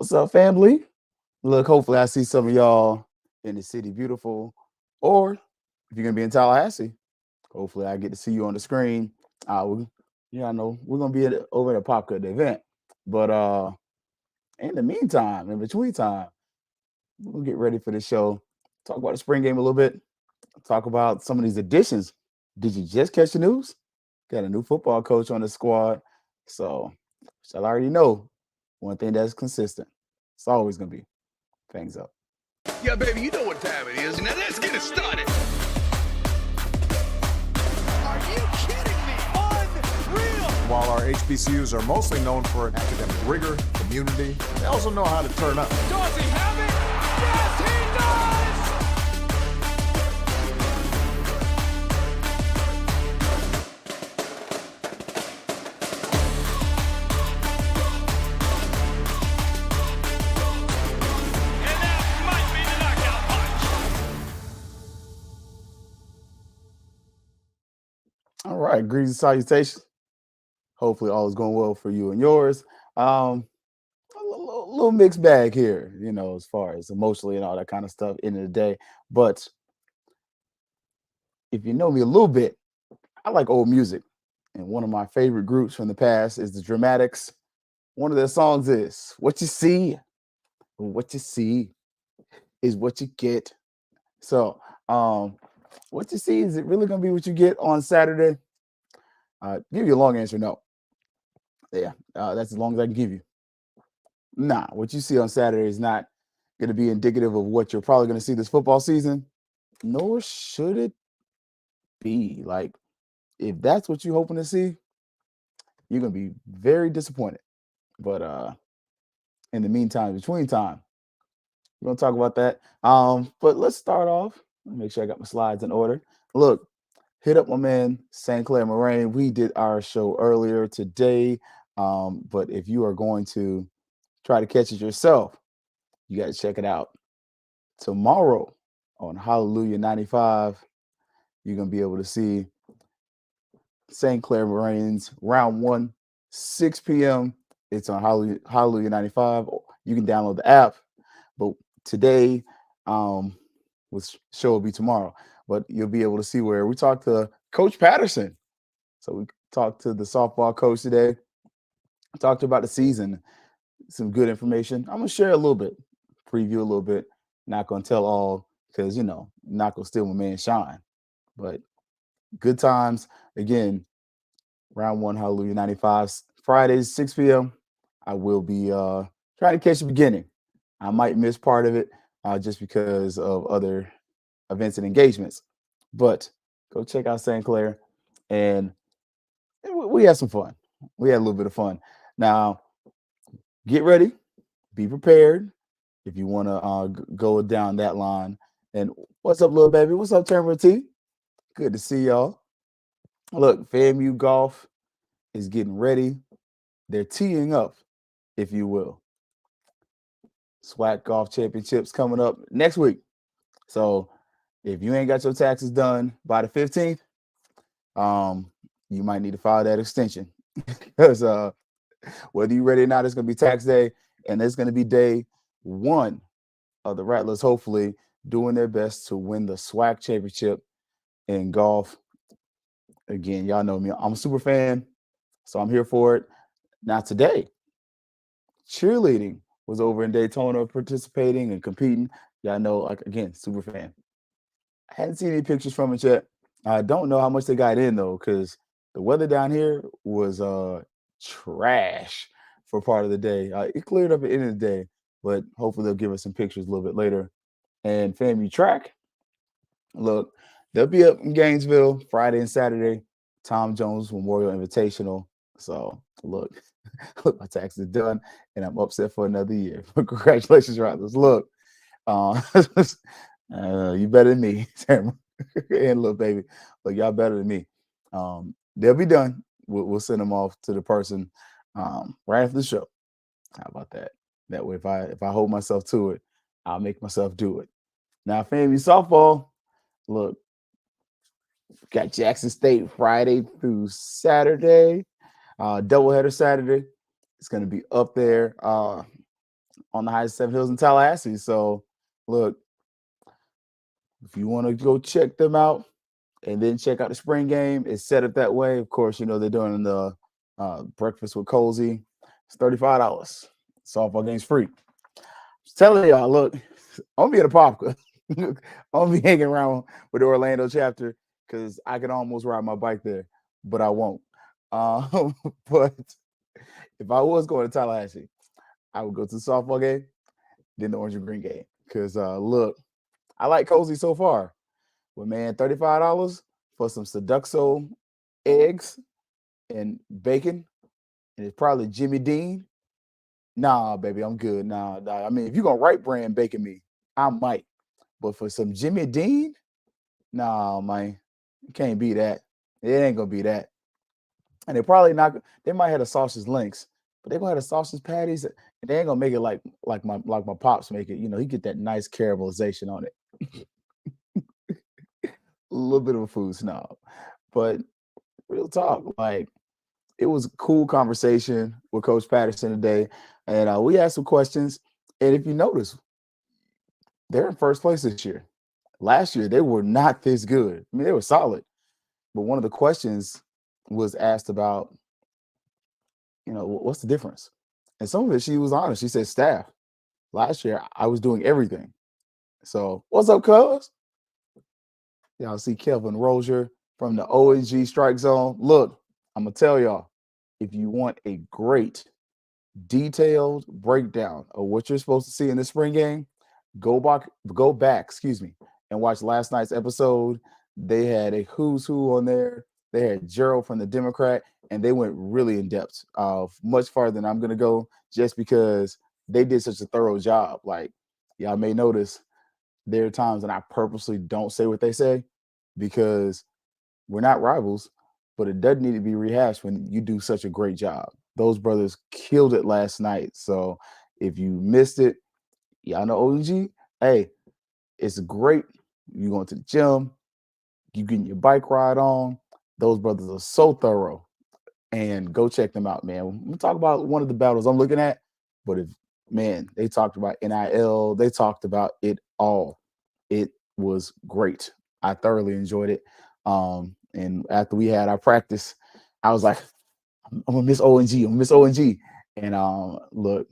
What's up, family? Look, hopefully, I see some of y'all in the city beautiful, or if you're gonna be in Tallahassee, hopefully, I get to see you on the screen. We, I know we're gonna be over at a Pop Cut event, but in the meantime, in between time, we'll get ready for the show. Talk about the spring game a little bit. Talk about some of these additions. Did you just catch the news? Got a new football coach on the squad, so shall I already know one thing that's consistent. It's always gonna be Fangs up. Yeah, baby, you know what time it is. Now let's get it started. Are you kidding me? Unreal! While our HBCUs are mostly known for academic rigor, community, they also know how to turn up. Does he have it? Yes, he does! And that might be the knockout punch. All right, greetings and salutations. Hopefully, all is going well for you and yours. A little mixed bag here, as far as emotionally and all that kind of stuff. End of the day, but if you know me a little bit, I like old music, and one of my favorite groups from the past is the Dramatics. One of their songs is "What You See, What You See Is What You Get." So, what you see, is it really going to be what you get on Saturday? Give you a long answer, no. Yeah, that's as long as I can give you. Nah, what you see on Saturday is not going to be indicative of what you're probably going to see this football season, nor should it be. Like, if that's what you're hoping to see, you're going to be very disappointed. But in the meantime, between time, we're going to talk about that. But let's start off. Let me make sure I got my slides in order. Look, hit up my man, St. Clair Moraine. We did our show earlier today. But if you are going to try to catch it yourself, you got to check it out. Tomorrow on Hallelujah 95, you're going to be able to see St. Clair Moraine's round one, 6 p.m. It's on Hallelujah 95. You can download the app. But today, which show will be tomorrow, but you'll be able to see where we talked to Coach Patterson. So we talked to the softball coach today, talked about the season, some good information. I'm going to share a little bit, preview a little bit. Not going to tell all because, not going to steal my man Sean. But good times. Again, round one, Hallelujah 95, Fridays, 6 p.m. I will be trying to catch the beginning. I might miss part of it just because of other events and engagements. But go check out St. Clair. And we had some fun. We had a little bit of fun. Now, get ready. Be prepared if you want to go down that line. And what's up, little baby? What's up, Tamara T? Good to see y'all. Look, FAMU Golf is getting ready. They're teeing up, if you will. SWAC Golf Championships coming up next week. So if you ain't got your taxes done by the 15th, you might need to file that extension because whether you're ready or not, it's going to be tax day, and it's going to be day one of the Rattlers, hopefully doing their best to win the SWAC championship in golf. Again, y'all know me. I'm a super fan, so I'm here for it. Now today, cheerleading was over in Daytona participating and competing. Y'all know, again, super fan. I hadn't seen any pictures from it yet. I don't know how much they got in, though, because the weather down here was trash for part of the day. It cleared up at the end of the day, but hopefully they'll give us some pictures a little bit later. And FAMU track, look, they'll be up in Gainesville Friday and Saturday, Tom Jones Memorial Invitational. So, look, my taxes are done, and I'm upset for another year. But congratulations, Rattlers. Look, you better than me, Tamara and little baby. Look, y'all better than me. They'll be done. We'll send them off to the person right after the show. How about that? That way, if I hold myself to it, I'll make myself do it. Now, FAMU softball, look, got Jackson State Friday through Saturday, doubleheader Saturday. It's going to be up there. on the highest 7 hills in Tallahassee. So look, if you want to go check them out and then check out the spring game, it's set up that way. Of course, they're doing the breakfast with Cozy. It's $35. Softball game's free. Just telling y'all, look, I'm gonna be at a Popka. I'm gonna be hanging around with the Orlando chapter because I can almost ride my bike there, but I won't. But if I was going to Tallahassee, I would go to the softball game, then the orange and green game. Because look, I like Cozy so far. But man, $35 for some Seduxo eggs and bacon, and it's probably Jimmy Dean. Nah, baby, I'm good. Nah. I mean, if you're gonna right brand bacon me, I might. But for some Jimmy Dean, nah, man, you can't be that. It ain't gonna be that. And they probably not. They might have the sausage links, but they gonna have the sausage patties, and they ain't gonna make it like my pops make it. He get that nice caramelization on it. A little bit of a food snob, but real talk, like it was a cool conversation with Coach Patterson today, and we asked some questions. And if you notice, they're in first place this year. Last year they were not this good. I mean, they were solid, but one of the questions was asked about, what's the difference? And some of it, she was honest. She said, staff. Last year, I was doing everything. So, what's up, cuz? Y'all see Kelvin Rozier from the ONG Strike Zone. Look, I'm going to tell y'all, if you want a great, detailed breakdown of what you're supposed to see in the spring game, go back, and watch last night's episode. They had a who's who on there. They had Gerald from the Democrat, and they went really in depth, much farther than I'm going to go, just because they did such a thorough job. Like, y'all may notice there are times when I purposely don't say what they say because we're not rivals, but it doesn't need to be rehashed when you do such a great job. Those brothers killed it last night. So if you missed it, y'all know OG, hey, it's great. You going to the gym, you getting your bike ride on. Those brothers are so thorough. And go check them out, man. We'll talk about one of the battles I'm looking at, but they talked about NIL, they talked about it all. It was great. I thoroughly enjoyed it. And after we had our practice, I was like, I'm gonna miss ONG. I'm gonna miss ONG. And look,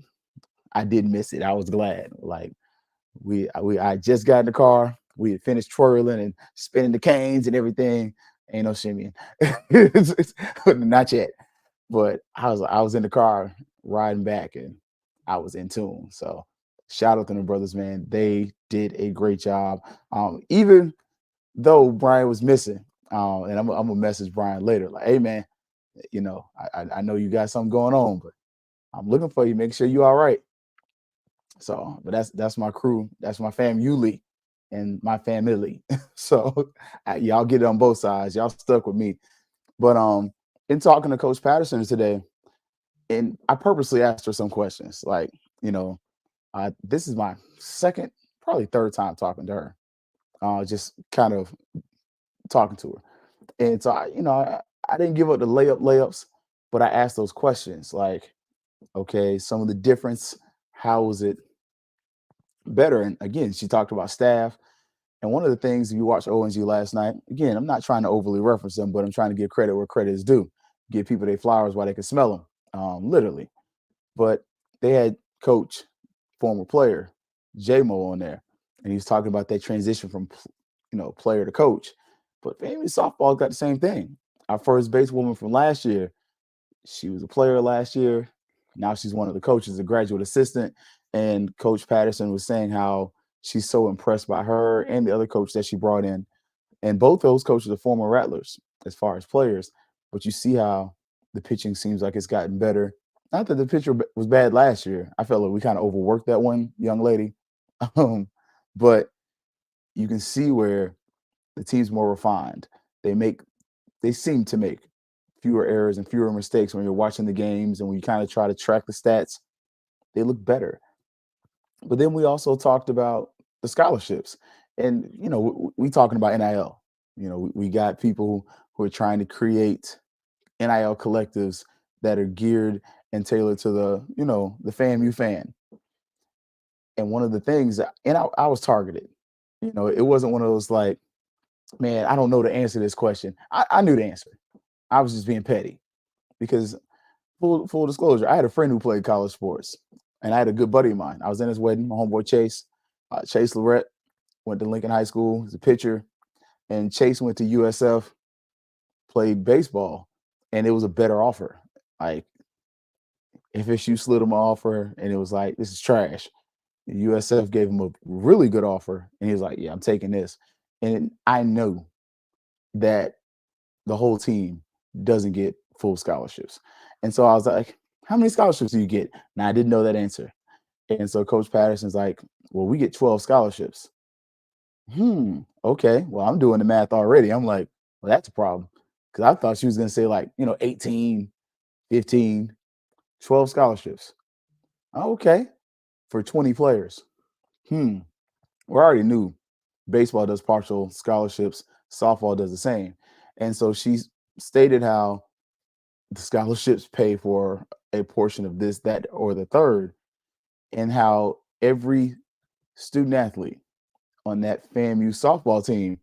I didn't miss it. I was glad. Like I just got in the car. We had finished twirling and spinning the canes and everything. Ain't no shimmying. Not yet. But I was in the car riding back and I was in tune. So shout out to the brothers, man. They did a great job. Even though Brian was missing, and I'm gonna message Brian later, like, hey man, I know you got something going on, but I'm looking for you. Make sure you all right. So, but that's my crew. That's my FAMU and my family. So y'all get it on both sides. Y'all stuck with me. But in talking to Coach Patterson today, and I purposely asked her some questions. Like, this is my second, probably third time talking to her. Just kind of talking to her. And so I didn't give up the layups, but I asked those questions like, okay, some of the difference, how was it better? And again, she talked about staff. And one of the things, if you watched ONG last night, again, I'm not trying to overly reference them, but I'm trying to give credit where credit is due. Give people their flowers while they can smell them, literally. But they had coach, former player, J-Mo on there. And he was talking about that transition from, player to coach. But FAMU softball got the same thing. Our first base woman from last year, she was a player last year. Now she's one of the coaches, a graduate assistant. And Coach Patterson was saying how she's so impressed by her and the other coach that she brought in. And both those coaches are former Rattlers as far as players. But you see how the pitching seems like it's gotten better. Not that the pitcher was bad last year. I felt like we kind of overworked that one young lady. But you can see where the team's more refined. They seem to make fewer errors and fewer mistakes when you're watching the games, and when you kind of try to track the stats, they look better. But then we also talked about the scholarships, and we talking about NIL. We got people who are trying to create NIL collectives that are geared and tailored to the FAMU fan. And one of the things I was targeted. It wasn't one of those like, man, I don't know the answer to this question. I knew the answer. I was just being petty because full disclosure, I had a friend who played college sports, and I had a good buddy of mine. I was in his wedding. My homeboy Chase Lorette, went to Lincoln High School. He's a pitcher, and Chase went to USF, played baseball, and it was a better offer. Like FSU slid him an offer, and it was like, this is trash. USF gave him a really good offer, and he was like, yeah, I'm taking this. And I know that the whole team doesn't get full scholarships. And so I was like, how many scholarships do you get? Now I didn't know that answer. And so Coach Patterson's like, well, we get 12 scholarships. Okay. Well, I'm doing the math already. I'm like, well, that's a problem. Because I thought she was going to say like, 18, 15, 12 scholarships. Okay. For 20 players. We already knew baseball does partial scholarships, softball does the same. And so she stated how the scholarships pay for a portion of this, that, or the third, and how every student athlete on that FAMU softball team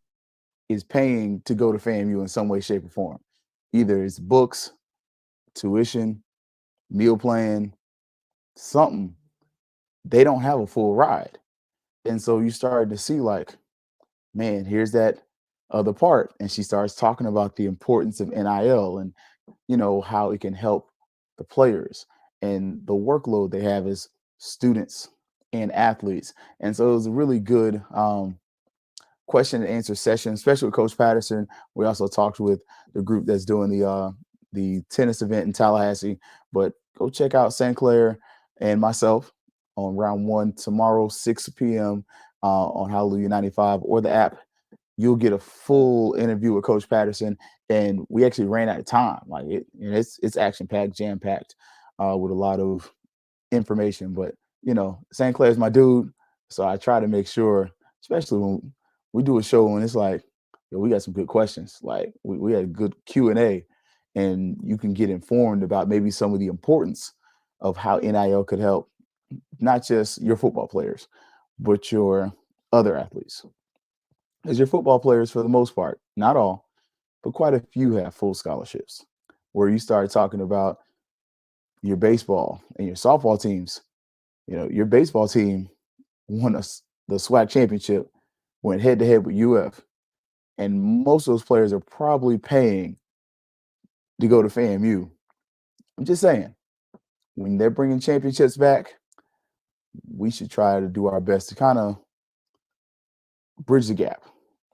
is paying to go to FAMU in some way, shape, or form. Either it's books, tuition, meal plan, something. They don't have a full ride. And so you started to see like, man, here's that other part. And she starts talking about the importance of NIL and, how it can help the players and the workload they have as students and athletes. And so it was a really good question and answer session, especially with Coach Patterson. We also talked with the group that's doing the tennis event in Tallahassee. But go check out St. Clair and myself on round 1 tomorrow, 6 p.m. On Hallelujah 95 or the app. You'll get a full interview with Coach Patterson, and we actually ran out of time. Like it's action packed, jam packed, with a lot of information. But St. Clair's my dude, so I try to make sure, especially when we do a show and it's like, we got some good questions. Like we had a good Q&A, and you can get informed about maybe some of the importance of how NIL could help not just your football players, but your other athletes. Because your football players, for the most part, not all, but quite a few have full scholarships. Where you start talking about your baseball and your softball teams, your baseball team won the SWAC championship, went head to head with UF, and most of those players are probably paying to go to FAMU. I'm just saying, when they're bringing championships back, we should try to do our best to kind of bridge the gap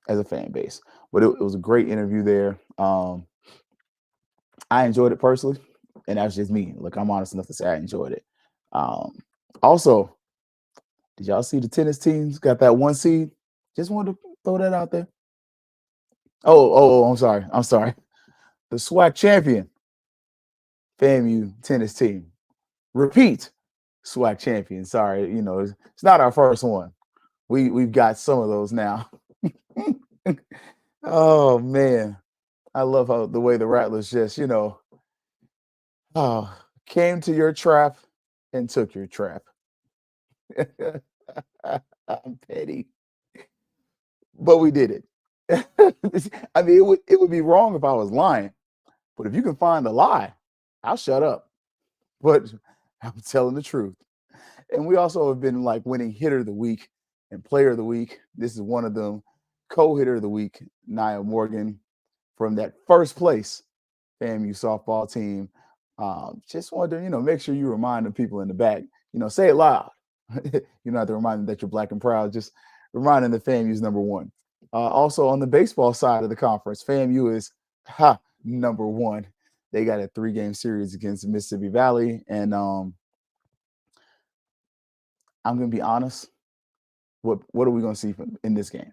as a fan base. But it was a great interview there. I enjoyed it personally, and that's just me. Look, I'm honest enough to say I enjoyed it. Also, did y'all see the tennis teams got that 1 seed? Just wanted to throw that out there. Oh, I'm sorry. The SWAC champion, FAMU tennis team. Repeat, SWAC champion. Sorry, it's not our first one. We've got some of those now. Oh man, I love how the way the Rattlers just, came to your trap and took your trap. I'm petty, but we did it. I mean, it would be wrong if I was lying, but if you can find the lie, I'll shut up. But I'm telling the truth. And we also have been like winning hitter of the week and player of the week. This is one of them. Co-hitter of the week, Nia Morgan, from that first place FAMU softball team. Just wanted to, make sure you remind the people in the back, say it loud. You don't have to remind them that you're black and proud. Just reminding the FAMU's number 1. Also on the baseball side of the conference, FAMU is number 1. They got a 3-game series against Mississippi Valley. And I'm going to be honest. What are we going to see in this game?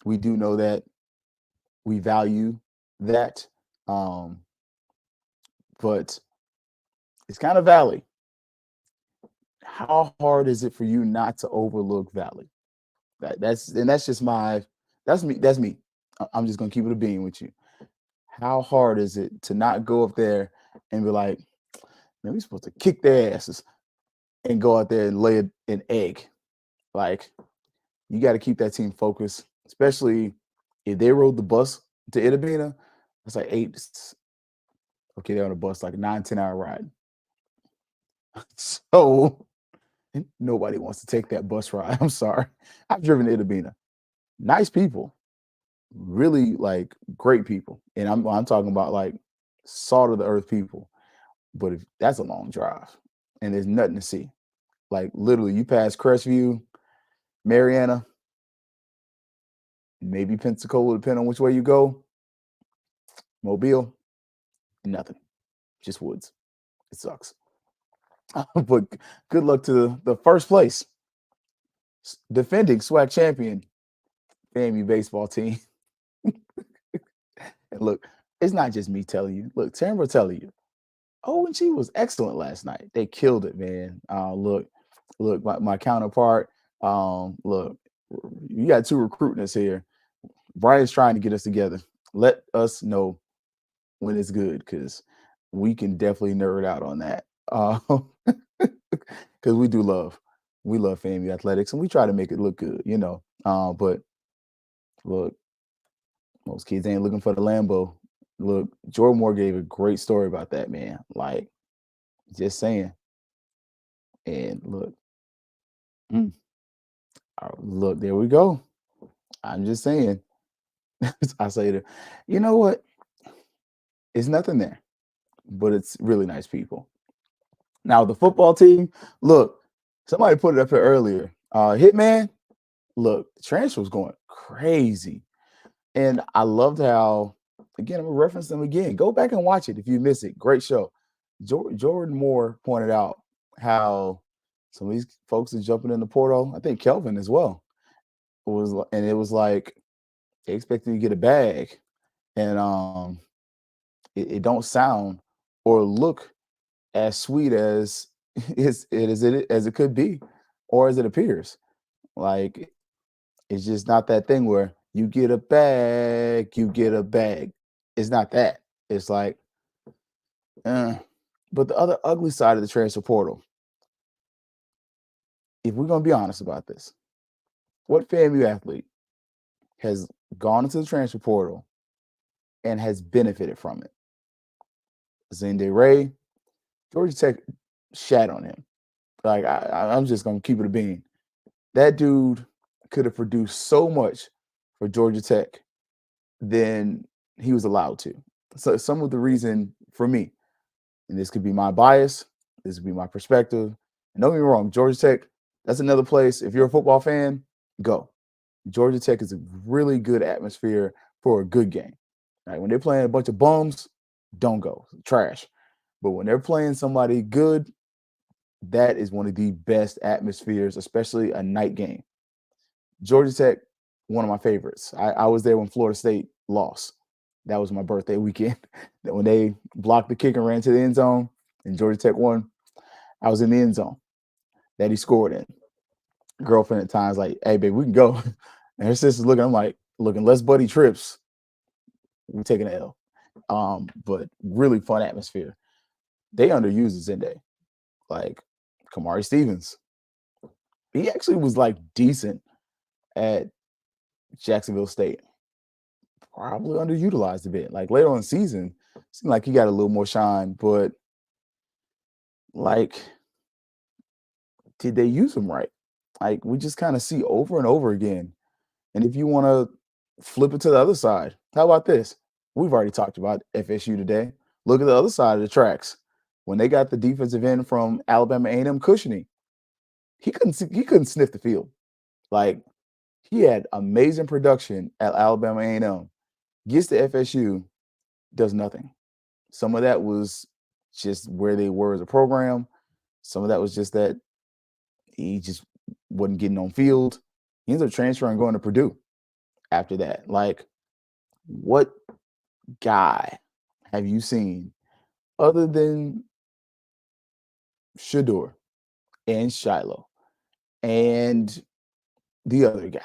We do know that we value that, but it's kind of Valley. How hard is it for you not to overlook Valley? That's me. I'm just gonna keep it a bean with you. How hard is it to not go up there and be like, man, we're supposed to kick their asses? and go out there and lay an egg. Like, you got to keep that team focused, especially if they rode the bus to Itabena. It's like okay, they're on a bus, like a 9-10 hour ride. So nobody wants to take that bus ride. I'm sorry. I've driven to Itabena. Nice people, really like great people. And I'm talking about like salt of the earth people. But if that's a long drive and there's nothing to see, like literally you pass Crestview, Mariana, maybe Pensacola, depending on which way you go, Mobile, nothing, just woods. It sucks. But good luck to the first place defending SWAC champion FAMU baseball team. And look, it's not just me telling you. Look, Tamara telling you. Oh, and she was excellent last night. They killed it, man. Look, my counterpart. Look, you got two recruiting us here. Brian's trying to get us together. Let us know when it's good, because we can definitely nerd out on that. Because we love FAMU athletics, and we try to make it look good, you know. But look, most kids ain't looking for the Lambo. Look, Jordan Moore gave a great story about that, man. Like, just saying. And look, look, there we go. I'm just saying. I say that, you know what? It's nothing there, but it's really nice people. Now, the football team, look, somebody put it up here earlier. Hitman, look, the transfer was going crazy. And I loved how, again, I'm going to reference them again. Go back and watch it if you miss it. Great show. Jordan Moore pointed out how some of these folks are jumping in the portal. I think Kelvin as well. It was like they expected to get a bag. And it don't sound or look as sweet as it could be, or as it appears. Like, it's just not that thing where you get a bag, you get a bag. It's not that. It's like, but the other ugly side of the transfer portal, if we're gonna be honest about this, what FAMU athlete has gone into the transfer portal and has benefited from it? Zende Ray, Georgia Tech shat on him. Like, I'm just gonna keep it a bean. That dude could have produced so much for Georgia Tech than he was allowed to. So some of the reason for me, and this could be my bias, this would be my perspective. And don't get me wrong, Georgia Tech, that's another place. If you're a football fan, go. Georgia Tech is a really good atmosphere for a good game. Right? When they're playing a bunch of bums, don't go. Trash. But when they're playing somebody good, that is one of the best atmospheres, especially a night game. Georgia Tech, one of my favorites. I was there when Florida State lost. That was my birthday weekend. When they blocked the kick and ran to the end zone and Georgia Tech won, I was in the end zone that he scored in. Girlfriend at times like, hey, babe, we can go. And her sister's looking, I'm like, looking, less Buddy trips. We're taking an L. But really fun atmosphere. They underused Zende. Like, Kamari Stevens. He actually was like decent at Jacksonville State. Probably underutilized a bit. Like, later on in the season, seemed like he got a little more shine, but like, did they use him right? Like, we just kind of see over and over again. And if you want to flip it to the other side, how about this? We've already talked about FSU today. Look at the other side of the tracks. When they got the defensive end from Alabama A&M, Cushiony, he couldn't sniff the field. Like, he had amazing production at Alabama A&M. Gets to FSU, does nothing. Some of that was just where they were as a program. Some of that was just that he just wasn't getting on field. He ends up transferring and going to Purdue after that. Like, what guy have you seen other than Shador and Shiloh and the other guy?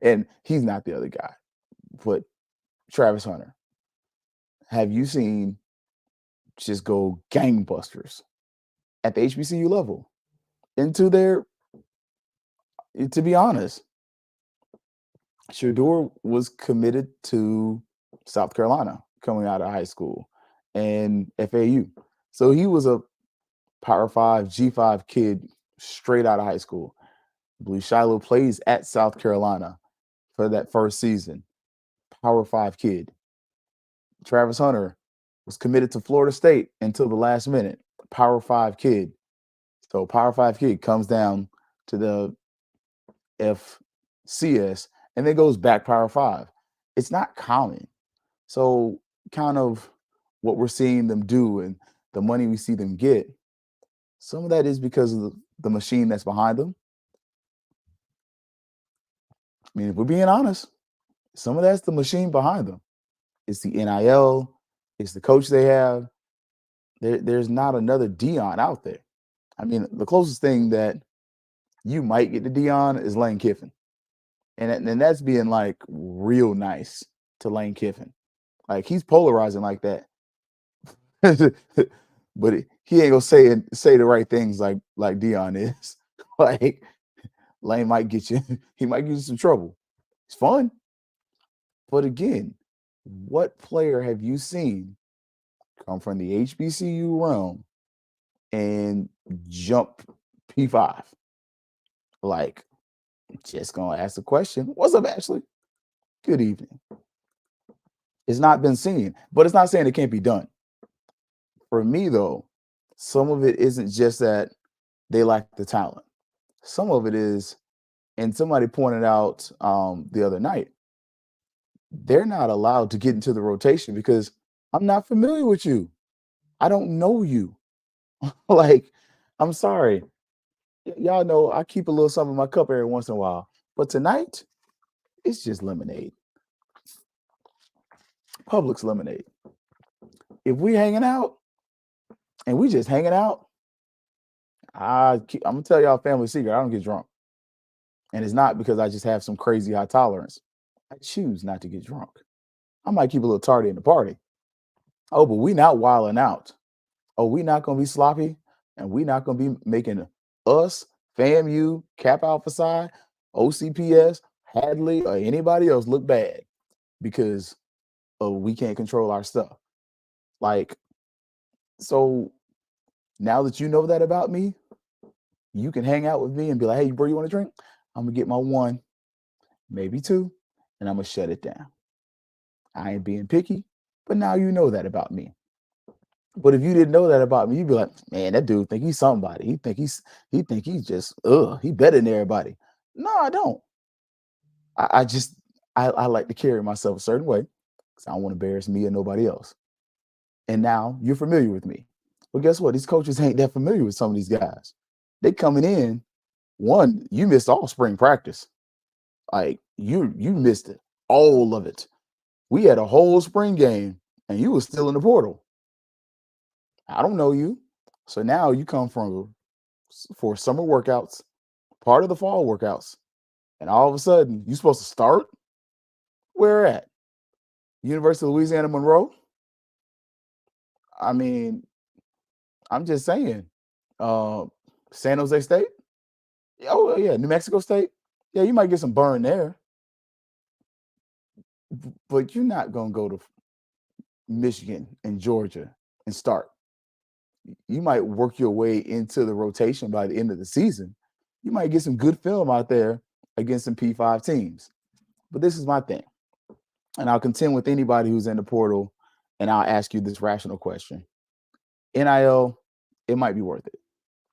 And he's not the other guy, but Travis Hunter. Have you seen just go gangbusters at the HBCU level. Into their, to be honest, Shador was committed to South Carolina coming out of high school and FAU. So he was a Power 5, G5 kid straight out of high school. I believe Shiloh plays at South Carolina for that first season. Power 5 kid. Travis Hunter was committed to Florida State until the last minute. Power 5 kid. So Power 5 kid comes down to the FCS and then goes back Power 5. It's not common. So kind of what we're seeing them do and the money we see them get, some of that is because of the machine that's behind them. I mean, if we're being honest, some of that's the machine behind them. It's the NIL, it's the coach they have. There's not another Dion out there. I mean, the closest thing that you might get to Dion is Lane Kiffin. And that's being like real nice to Lane Kiffin. Like he's polarizing like that. But he ain't gonna say the right things like Dion is. Like Lane might get you, he might get you some trouble. It's fun. But again, what player have you seen come from the HBCU realm and jump P5? Like, just gonna ask the question. What's up, Ashley? Good evening. It's not been seen, but it's not saying it can't be done. For me, though, some of it isn't just that they lack the talent. Some of it is, and somebody pointed out the other night, they're not allowed to get into the rotation because I'm not familiar with you. I don't know you. Like, I'm sorry. Y'all know I keep a little something in my cup every once in a while. But tonight, it's just lemonade. Publix lemonade. If we hanging out and we just hanging out, I'm gonna tell y'all a family secret. I don't get drunk. And it's not because I just have some crazy high tolerance. I choose not to get drunk. I might keep a little tardy in the party. Oh, but we not wilding out. Oh, we not gonna be sloppy, and we not gonna be making us, FAMU, Cap Alpha Psi, OCPS, Hadley, or anybody else look bad because we can't control our stuff. Like, so now that you know that about me, you can hang out with me and be like, hey, bro, you want to drink? I'm gonna get my one, maybe two, and I'm gonna shut it down. I ain't being picky, but now you know that about me. But if you didn't know that about me, you'd be like, man, that dude think he's somebody. He think he's just he better than everybody. No, I don't. I like to carry myself a certain way because I don't want to embarrass me or nobody else. And now you're familiar with me. Well, guess what? These coaches ain't that familiar with some of these guys. They coming in. One, you missed all spring practice. Like you missed it, all of it. We had a whole spring game, and you was still in the portal. I don't know you, so now you come for summer workouts, part of the fall workouts, and all of a sudden you're supposed to start. Where at? University of Louisiana Monroe. I mean, I'm just saying. San Jose State. Oh yeah, New Mexico State. Yeah, you might get some burn there, but you're not gonna go to Michigan and Georgia and start. You might work your way into the rotation by the end of the season. You might get some good film out there against some P5 teams. But this is my thing. And I'll contend with anybody who's in the portal, and I'll ask you this rational question. NIL, it might be worth it.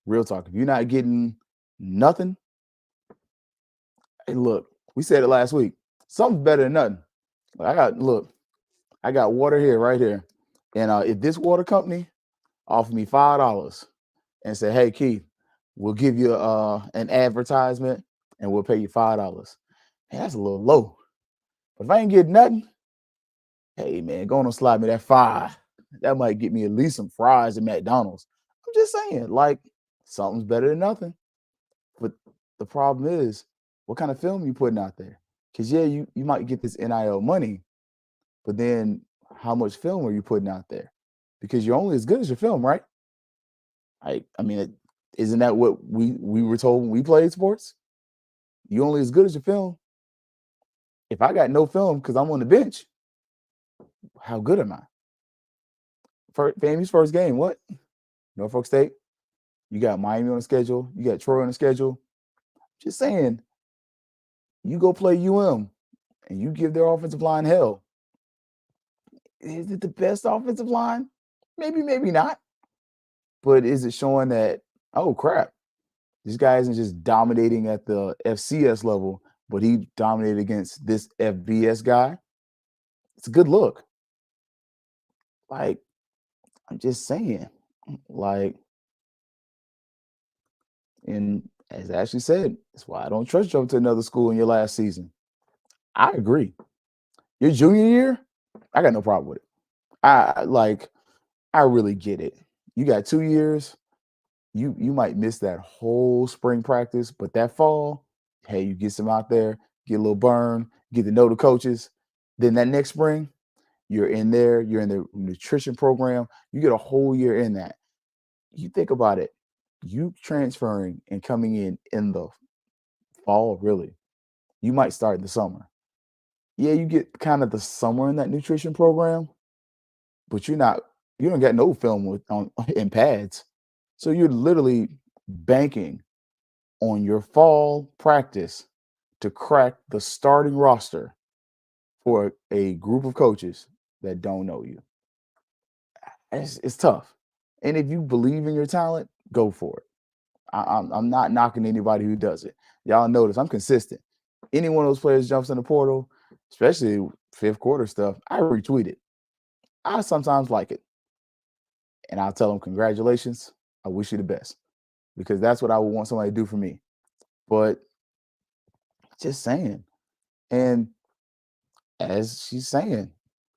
Real talk. If you're not getting nothing, hey, look, we said it last week. Something's better than nothing. I got water here, right here. And if this water company offer me $5 and say, hey, Keith, we'll give you an advertisement and we'll pay you $5. Hey, that's a little low. But if I ain't getting nothing, hey, man, go on and slide me that $5. That might get me at least some fries at McDonald's. I'm just saying, like, something's better than nothing. But the problem is, what kind of film you putting out there? Because, yeah, you might get this NIL money, but then how much film are you putting out there? Because you're only as good as your film, right? I mean, isn't that what we were told when we played sports? You only as good as your film. If I got no film because I'm on the bench, how good am I? FAMU's first game, what? Norfolk State. You got Miami on the schedule. You got Troy on the schedule. Just saying, you go play UM and you give their offensive line hell. Is it the best offensive line? Maybe, maybe not. But is it showing that, oh crap, this guy isn't just dominating at the FCS level, but he dominated against this FBS guy? It's a good look. Like, I'm just saying, like, and as Ashley said, that's why I don't trust you to another school in your last season. I agree. Your junior year, I got no problem with it. I really get it. You got 2 years. You might miss that whole spring practice, but that fall, hey, you get some out there, get a little burn, get to know the coaches. Then that next spring, you're in there, you're in the nutrition program. You get a whole year in that. You think about it, you transferring and coming in the fall, really, you might start in the summer. Yeah, you get kind of the summer in that nutrition program, but you don't get no film in pads. So you're literally banking on your fall practice to crack the starting roster for a group of coaches that don't know you. It's tough. And if you believe in your talent, go for it. I'm not knocking anybody who does it. Y'all notice I'm consistent. Any one of those players jumps in the portal, especially fifth quarter stuff, I retweet it. I sometimes like it. And I'll tell them, congratulations. I wish you the best. Because that's what I would want somebody to do for me. But just saying. And as she's saying,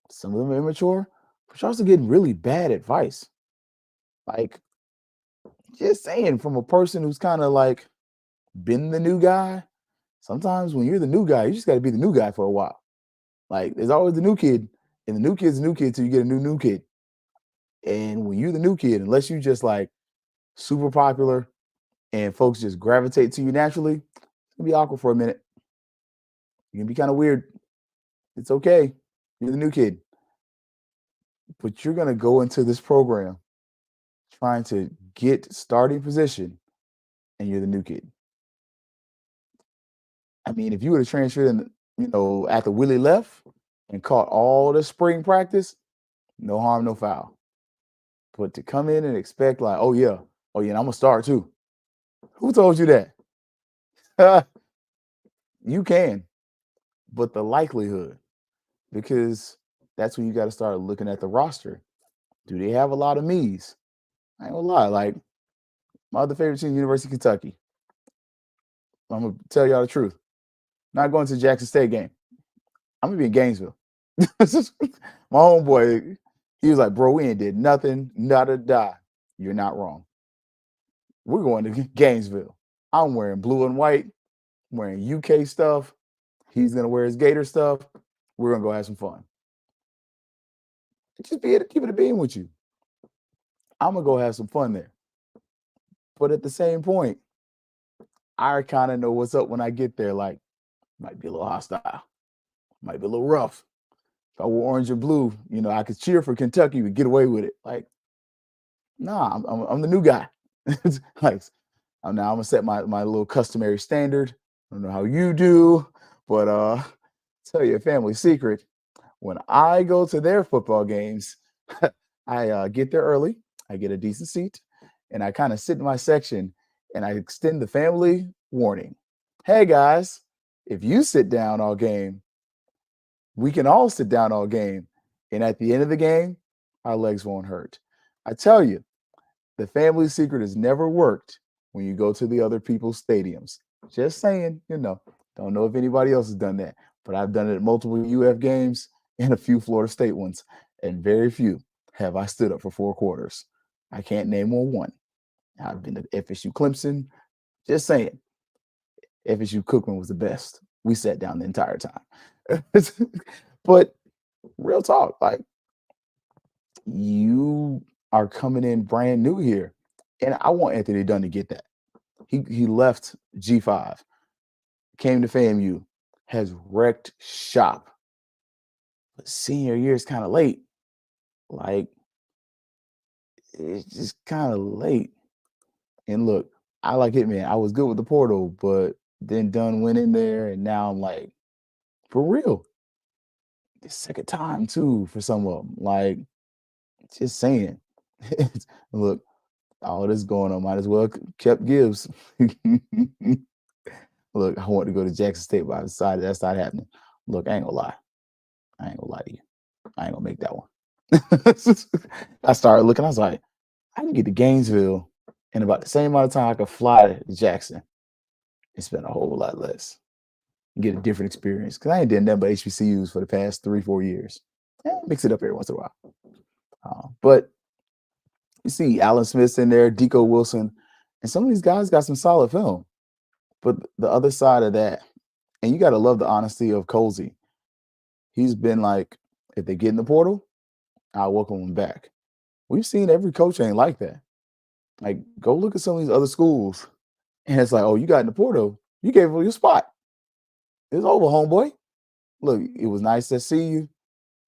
some of them are immature, but you're also getting really bad advice. Like, just saying, from a person who's kind of like been the new guy. Sometimes when you're the new guy, you just got to be the new guy for a while. Like, there's always the new kid, and the new kid's the new kid till you get a new kid. And when you're the new kid, unless you just like super popular and folks just gravitate to you naturally, it's gonna be awkward for a minute. You're gonna be kind of weird. It's okay. You're the new kid. But you're gonna go into this program trying to get starting position, and you're the new kid. I mean, if you would have transferred in, after Willie left and caught all the spring practice, no harm, no foul. But to come in and expect like, oh yeah, and I'm gonna start too. Who told you that? You can, but the likelihood, because that's when you got to start looking at the roster. Do they have a lot of me's? I ain't gonna lie. Like, my other favorite team, University of Kentucky. I'm gonna tell y'all the truth. Not going to the Jackson State game. I'm gonna be in Gainesville. My homeboy, he was like, bro, we ain't did nothing, not a die. You're not wrong. We're going to Gainesville. I'm wearing blue and white, I'm wearing UK stuff. He's gonna wear his Gator stuff. We're gonna go have some fun. Just be able to keep it a beam with you. I'm gonna go have some fun there. But at the same point, I kind of know what's up when I get there. Like, might be a little hostile, might be a little rough. If I wore orange or blue, I could cheer for Kentucky, but get away with it. Like, nah, I'm the new guy. Like, I'm gonna set my little customary standard. I don't know how you do, but tell you a family secret. When I go to their football games, I get there early. I get a decent seat, and I kind of sit in my section, and I extend the family warning. Hey guys, if you sit down all game, we can all sit down all game. And at the end of the game, our legs won't hurt. I tell you, the family secret has never worked when you go to the other people's stadiums. Just saying, don't know if anybody else has done that, but I've done it at multiple UF games and a few Florida State ones, and very few have I stood up for 4 quarters. I can't name one. I've been to FSU Clemson. Just saying, FSU Cookman was the best. We sat down the entire time. But real talk, like, you are coming in brand new here. And I want Anthony Dunn to get that. He left G5, came to FAMU, has wrecked shop. But senior year is kind of late. Like, it's just kind of late. And look, I like it, man. I was good with the portal, but then Dunn went in there, and now I'm like, for real. The second time too for some of them. Like, just saying. Look, all this going on might as well kept Gibbs. Look, I want to go to Jackson State, but I decided that's not happening. Look, I ain't gonna lie. I ain't gonna lie to you. I ain't gonna make that one. I started looking. I was like, I can get to Gainesville in about the same amount of time I could fly to Jackson and spend a whole lot less and get a different experience. Because I ain't done nothing but HBCUs for the past 3-4 years. Mix it up every once in a while. But you see Alan Smith's in there, Deco Wilson, and some of these guys got some solid film. But the other side of that, and you got to love the honesty of Colsey. He's been like, if they get in the portal, I'll welcome them back. We've seen every coach ain't like that. Like, go look at some of these other schools, and it's like, oh, you got in the portal, you gave them your spot. It's over, homeboy. Look, it was nice to see you.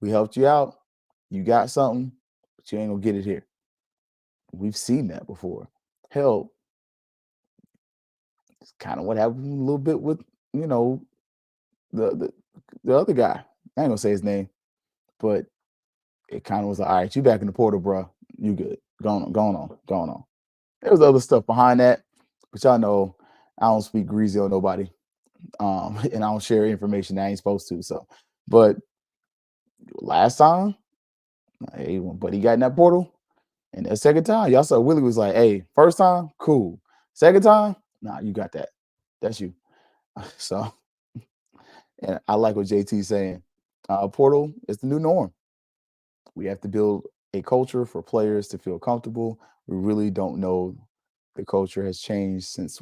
We helped you out. You got something, but you ain't gonna get it here. We've seen that before. Hell, it's kind of what happened a little bit with, the other guy. I ain't gonna say his name, but it kind of was like, all right, you back in the portal, bro. You good. Going on. There was other stuff behind that, but y'all know I don't speak greasy on nobody. And I don't share information that I ain't supposed to. So, but last time, hey, when Buddy got in that portal, and the second time, y'all saw Willie was like, hey, first time, cool. Second time, nah, you got that. That's you. So, and I like what JT's saying. Portal is the new norm. We have to build a culture for players to feel comfortable. We really don't know the culture has changed since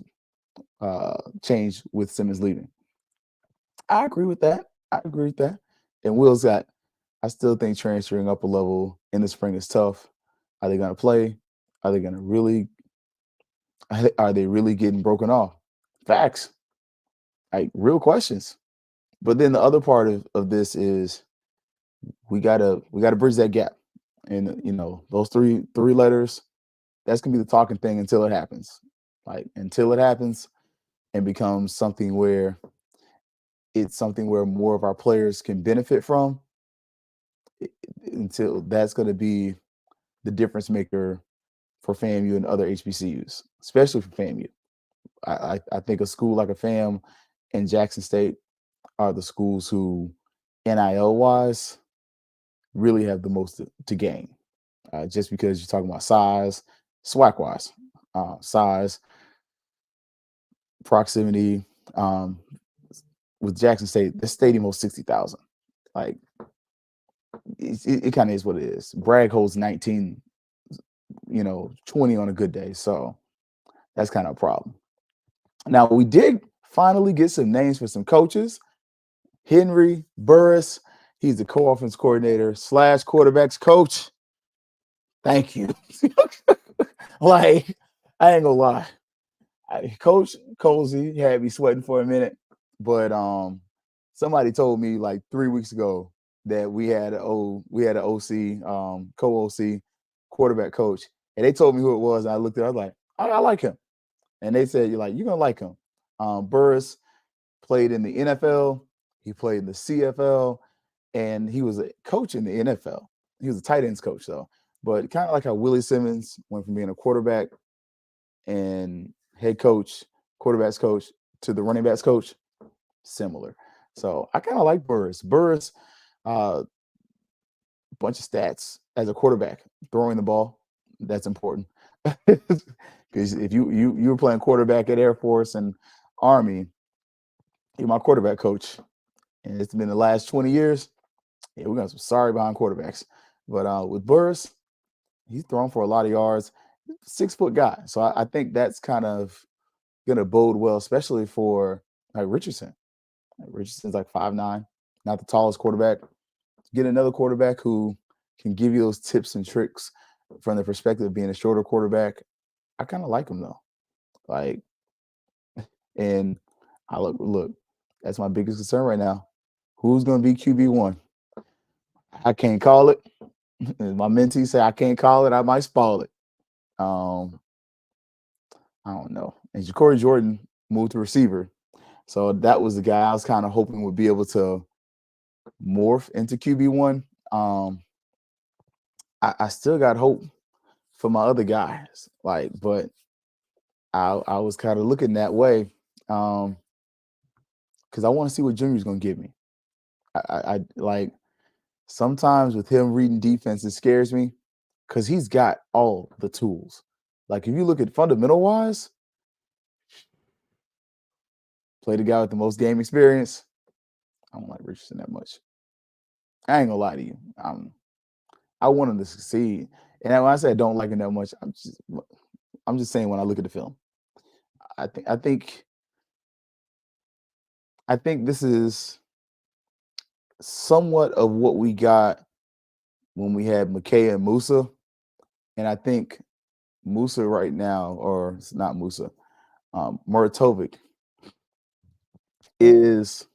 changed with Simmons leaving. I agree with that. And Will's got, I still think transferring up a level in the spring is tough. Are they going to play? Are they really getting broken off? Facts. Like, real questions. But then the other part of this is we gotta bridge that gap. And those three letters, that's gonna be the talking thing until it happens. Like, until it happens and becomes something where more of our players can benefit from, until that's gonna be the difference maker for FAMU and other HBCUs, especially for FAMU. I think a school like a FAM and Jackson State are the schools who, NIL wise, really have the most to gain. Just because you're talking about size, SWAC wise, size, proximity. With Jackson State, the stadium holds 60,000. Like, it kind of is what it is. Bragg holds 19, 20 on a good day. So that's kind of a problem. Now, we did finally get some names for some coaches. Henry Burris, he's the co-offense coordinator / quarterbacks coach. Thank you. Like, I ain't gonna lie. Coach Colsey had me sweating for a minute, but somebody told me like 3 weeks ago that we had an OC, co-OC quarterback coach, and they told me who it was. And I looked at it, I was like, I like him. And they said, you're gonna like him. Burris played in the NFL, he played in the CFL, and he was a coach in the NFL. He was a tight ends coach though. But kind of like how Willie Simmons went from being a quarterback and head coach, quarterbacks coach, to the running backs coach, similar. So I kind of like Burris. Burris, bunch of stats as a quarterback, throwing the ball, that's important. Because if you were playing quarterback at Air Force and Army, you're my quarterback coach, and it's been the last 20 years. Yeah, we're gonna some sorry behind quarterbacks. But with Burris, he's thrown for a lot of yards. 6-foot guy. So I think that's kind of going to bode well, especially for like Richardson. Richardson's like 5'9", not the tallest quarterback. Get another quarterback who can give you those tips and tricks from the perspective of being a shorter quarterback. I kind of like him though. Like, and I look, that's my biggest concern right now. Who's gonna be QB1? I can't call it. My mentee say I can't call it. I might spoil it. Um, I don't know. And Ja'Cory Jordan moved to receiver, so that was the guy I was kind of hoping would be able to morph into QB1. Um, I still got hope for my other guys, like, but I was kind of looking that way because I want to see what Junior's gonna give me. I like sometimes with him reading defense, it scares me because he's got all the tools. Like if you look at fundamental wise, play the guy with the most game experience. I don't like Richardson that much. I ain't gonna lie to you. I want him to succeed. And when I say I don't like him that much, I'm just saying when I look at the film. I think this is somewhat of what we got when we had McKay and Musa. And I think Musa right now, or it's not Musa, Muratovic is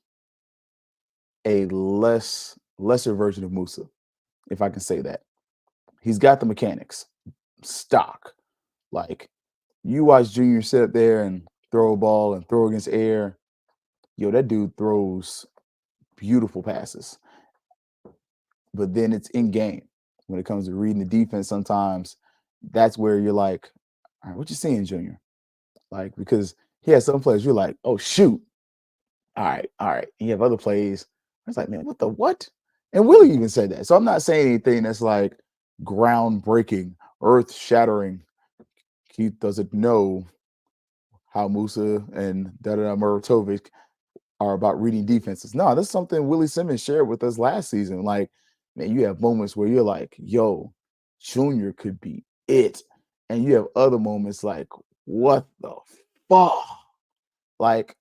a lesser version of Musa, if I can say that. He's got the mechanics, stock. Like you watch Junior sit up there and throw a ball and throw against air. Yo, that dude throws beautiful passes. But then it's in game. When it comes to reading the defense, sometimes that's where you're like, all right, what you seeing, Junior? Like, because he has some plays you're like, oh, shoot. All right. And you have other plays. I was like, man, what the what? And Willie even said that. So I'm not saying anything that's like groundbreaking, earth shattering. Keith doesn't know how Musa and Dada Muratovic are about reading defenses. No, that's something Willie Simmons shared with us last season. Like, man, you have moments where you're like, yo, Junior could be it. And you have other moments like, what the fuck? Like,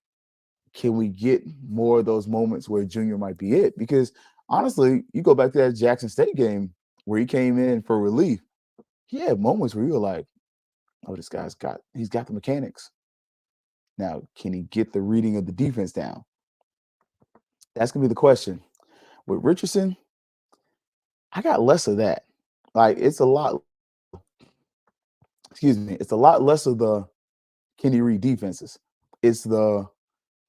can we get more of those moments where Junior might be it? Because honestly, you go back to that Jackson State game where he came in for relief. He had moments where you were like, oh, he's got the mechanics. Now, can he get the reading of the defense down? That's gonna be the question. With Richardson, I got less of that. Like it's a lot less of the can he read defenses. It's the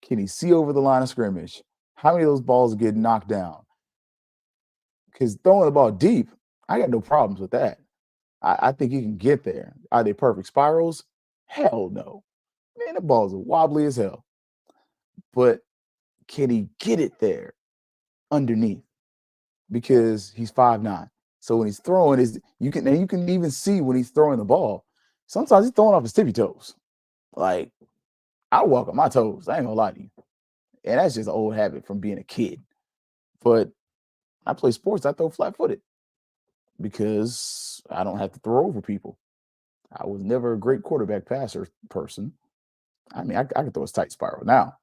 can he see over the line of scrimmage? How many of those balls get knocked down? Because throwing the ball deep, I got no problems with that. I think he can get there. Are they perfect spirals? Hell no. Man, the balls are wobbly as hell. But can he get it there underneath? Because he's 5'9". So when he's throwing, you can even see when he's throwing the ball. Sometimes he's throwing off his tippy toes. Like I walk on my toes. I ain't gonna lie to you. And that's just an old habit from being a kid. But I play sports, I throw flat-footed because I don't have to throw over people. I was never a great quarterback passer person. I mean, I can throw a tight spiral now,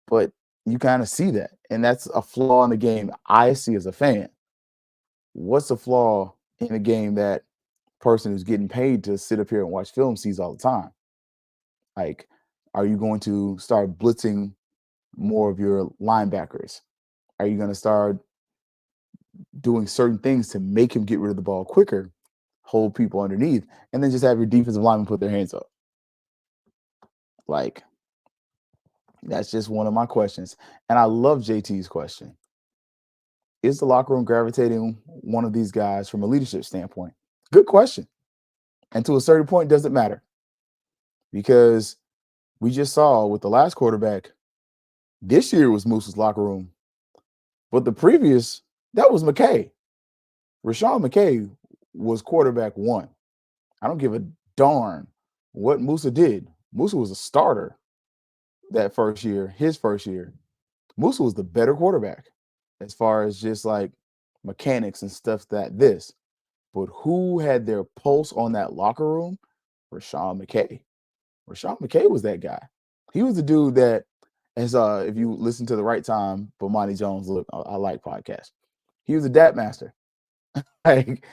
but you kind of see that. And that's a flaw in the game I see as a fan. What's a flaw in a game that person who's getting paid to sit up here and watch film sees all the time? Like, are you going to start blitzing more of your linebackers? Are you going to start doing certain things to make him get rid of the ball quicker, hold people underneath, and then just have your defensive linemen put their hands up? Like, that's just one of my questions. And I love JT's question. Is the locker room gravitating one of these guys from a leadership standpoint? Good question. And to a certain point, does it matter? Because we just saw with the last quarterback, this year was Moose's locker room. But the previous, that was McKay. Rashawn McKay was quarterback one. I don't give a darn what Musa did. Musa was a starter that first year, his first year. Musa was the better quarterback as far as just like mechanics and stuff that this. But who had their pulse on that locker room? Rashawn McKay. Rashawn McKay was that guy. He was the dude that, as if you listen to the right time, Bomani Jones, look, I like podcasts. He was a dap master. Like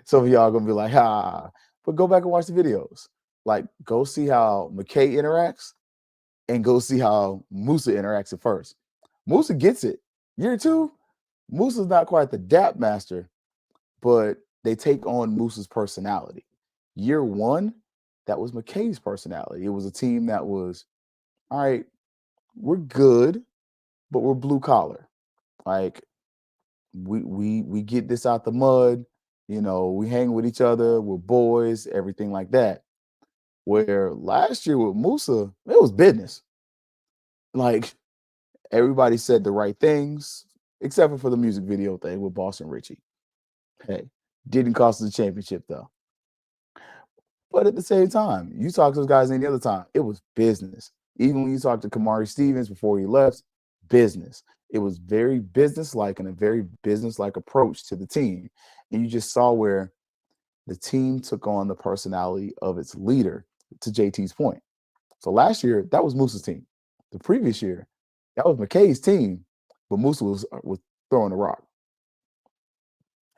some of y'all gonna be like, but go back and watch the videos. like go see how McKay interacts and go see how Musa interacts at first. Musa gets it. Year 2, Musa's not quite the dap master, but they take on Musa's personality. Year 1, that was McKay's personality. It was a team that was, all right, we're good, but we're blue collar. Like we get this out the mud, we hang with each other, we're boys, everything like that. Where last year with Musa, it was business. Like everybody said the right things, except for the music video thing with Boston Richie. Hey, didn't cost us the championship though. But at the same time, you talk to those guys any other time, it was business. Even when you talk to Kamari Stevens before he left, business. It was very business-like and a very business-like approach to the team. And you just saw where the team took on the personality of its leader, to JT's point. So last year, that was Musa's team. The previous year, that was McKay's team, but Musa was throwing the rock.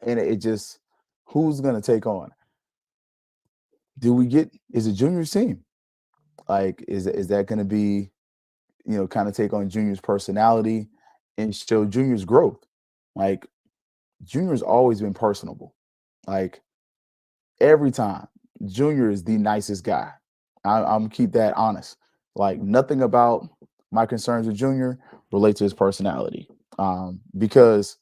And it just, who's going to take on? Is it Junior's team? Like, is that going to be, kind of take on Junior's personality and show Junior's growth? Like, Junior's always been personable. Like, every time, Junior is the nicest guy. I'm going to keep that honest. Like, nothing about my concerns with Junior relate to his personality. Because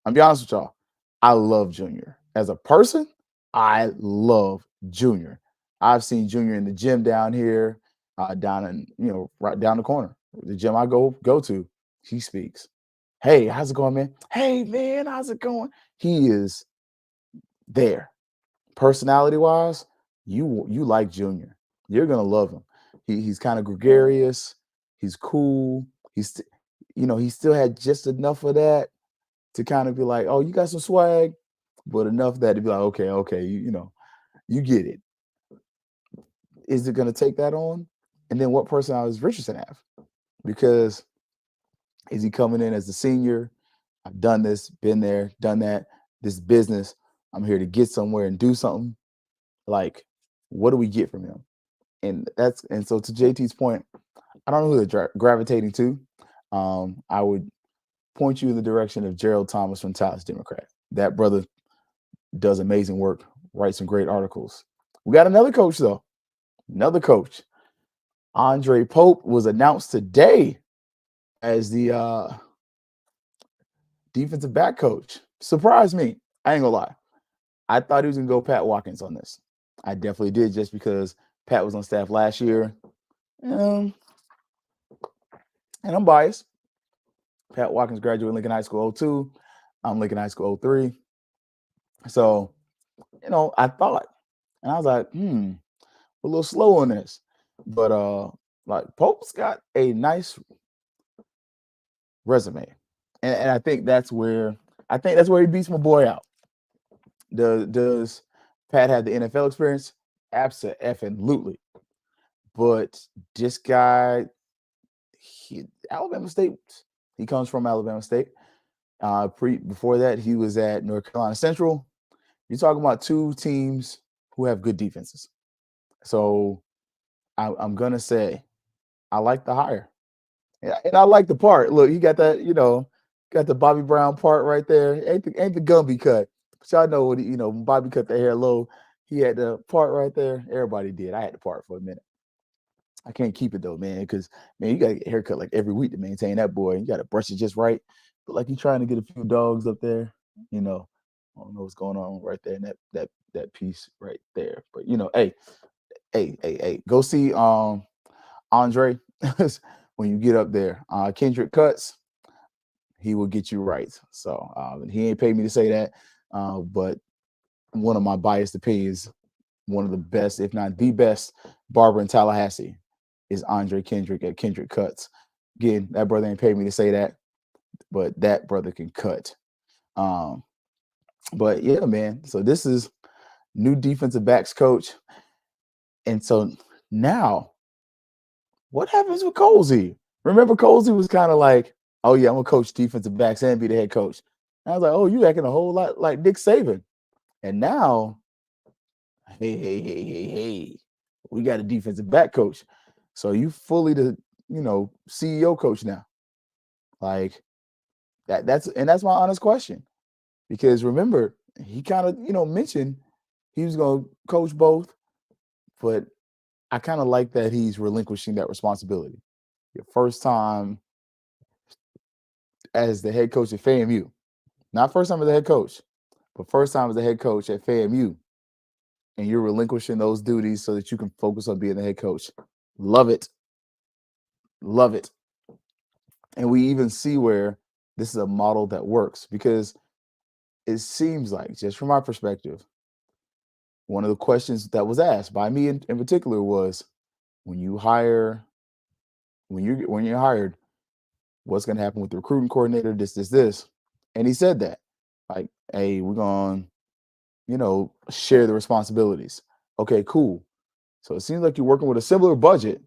I'm be honest with y'all, I love Junior. As a person, I love Junior. I've seen Junior in the gym down here, down in, right down the corner. The gym I go to, he speaks. Hey, how's it going, man? Hey, man, how's it going? He is there. Personality-wise, you like Junior. You're gonna love him. He's kind of gregarious. He's cool. He still had just enough of that to kind of be like, oh, you got some swag, but enough that to be like, okay, you get it. Is it gonna take that on? And then what personality does Richardson have? Because is he coming in as the senior? I've done this, been there, done that. This business, I'm here to get somewhere and do something. Like, what do we get from him? And so to JT's point, I don't know who they're gravitating to. I would point you in the direction of Gerald Thomas from Dallas Democrat. That brother does amazing work, writes some great articles. We got another coach, though. Another coach. Andre Pope was announced today as the defensive back coach. Surprised me. I ain't gonna lie. I thought he was gonna go Pat Watkins on this. I definitely did, just because Pat was on staff last year. And I'm biased. Pat Watkins graduated Lincoln High School 02. I'm Lincoln High School 03. So, I thought, and I was like, a little slow on this. But like Pope's got a nice resume. And I think that's where he beats my boy out. Does Pat have the NFL experience? Absolutely. But this guy, Alabama State, he comes from Alabama State. Before that, he was at North Carolina Central. You're talking about two teams who have good defenses. So I'm going to say I like the hire. And I like the part. Look, he got that, got the Bobby Brown part right there. Ain't the Gumby cut. But y'all know what when Bobby cut the hair low, he had the part right there. Everybody did. I had the part for a minute. I can't keep it though, man, because you gotta get a haircut like every week to maintain that boy. You gotta brush it just right. But like he's trying to get a few dogs up there, I don't know what's going on right there in that piece right there. But hey, go see Andre when you get up there. Kendrick Cuts, he will get you right. So he ain't paid me to say that, but one of my biased opinions, one of the best, if not the best, barber in Tallahassee is Andre Kendrick at Kendrick Cuts. Again, that brother ain't paid me to say that, but that brother can cut. But yeah, man. So this is new defensive backs coach. And so now, what happens with Colsey? Remember, Colsey was kind of like, oh yeah, I'm gonna coach defensive backs and be the head coach. And I was like, oh, you acting a whole lot like Nick Saban. And now, hey, We got a defensive back coach. So you fully the, CEO coach now. Like that's my honest question. Because remember, he kind of, mentioned he was going to coach both, but I kind of like that he's relinquishing that responsibility. Your first time as the head coach at FAMU, not first time as the head coach, but first time as the head coach at FAMU, and you're relinquishing those duties so that you can focus on being the head coach. Love it. Love it. And we even see where this is a model that works because it seems like, just from my perspective, one of the questions that was asked by me in particular was, when you're hired, what's going to happen with the recruiting coordinator, this. And he said that, like, hey, we're going to, share the responsibilities. Okay, cool. So it seems like you're working with a similar budget,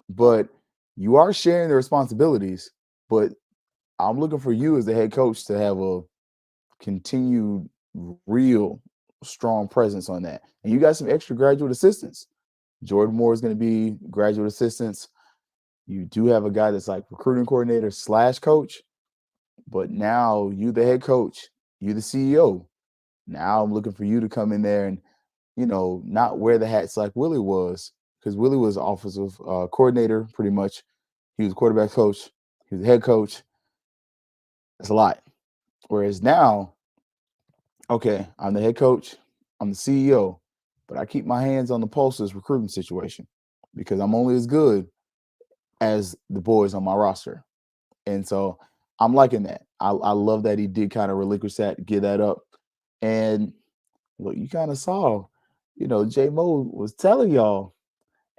but you are sharing the responsibilities. But I'm looking for you as the head coach to have a continued, real, strong presence on that. And you got some extra graduate assistants. Jordan Moore is going to be graduate assistants. You do have a guy that's like recruiting coordinator / coach, but now you the head coach, you the CEO. Now I'm looking for you to come in there and, not wear the hats like Willie was, because Willie was offensive coordinator pretty much. He was quarterback coach. He was the head coach. That's a lot. Whereas now, okay, I'm the head coach, I'm the CEO, but I keep my hands on the pulse of this recruiting situation because I'm only as good as the boys on my roster. And so I'm liking that. I love that he did kind of relinquish that, give that up. And look, you kind of saw, J Mo was telling y'all,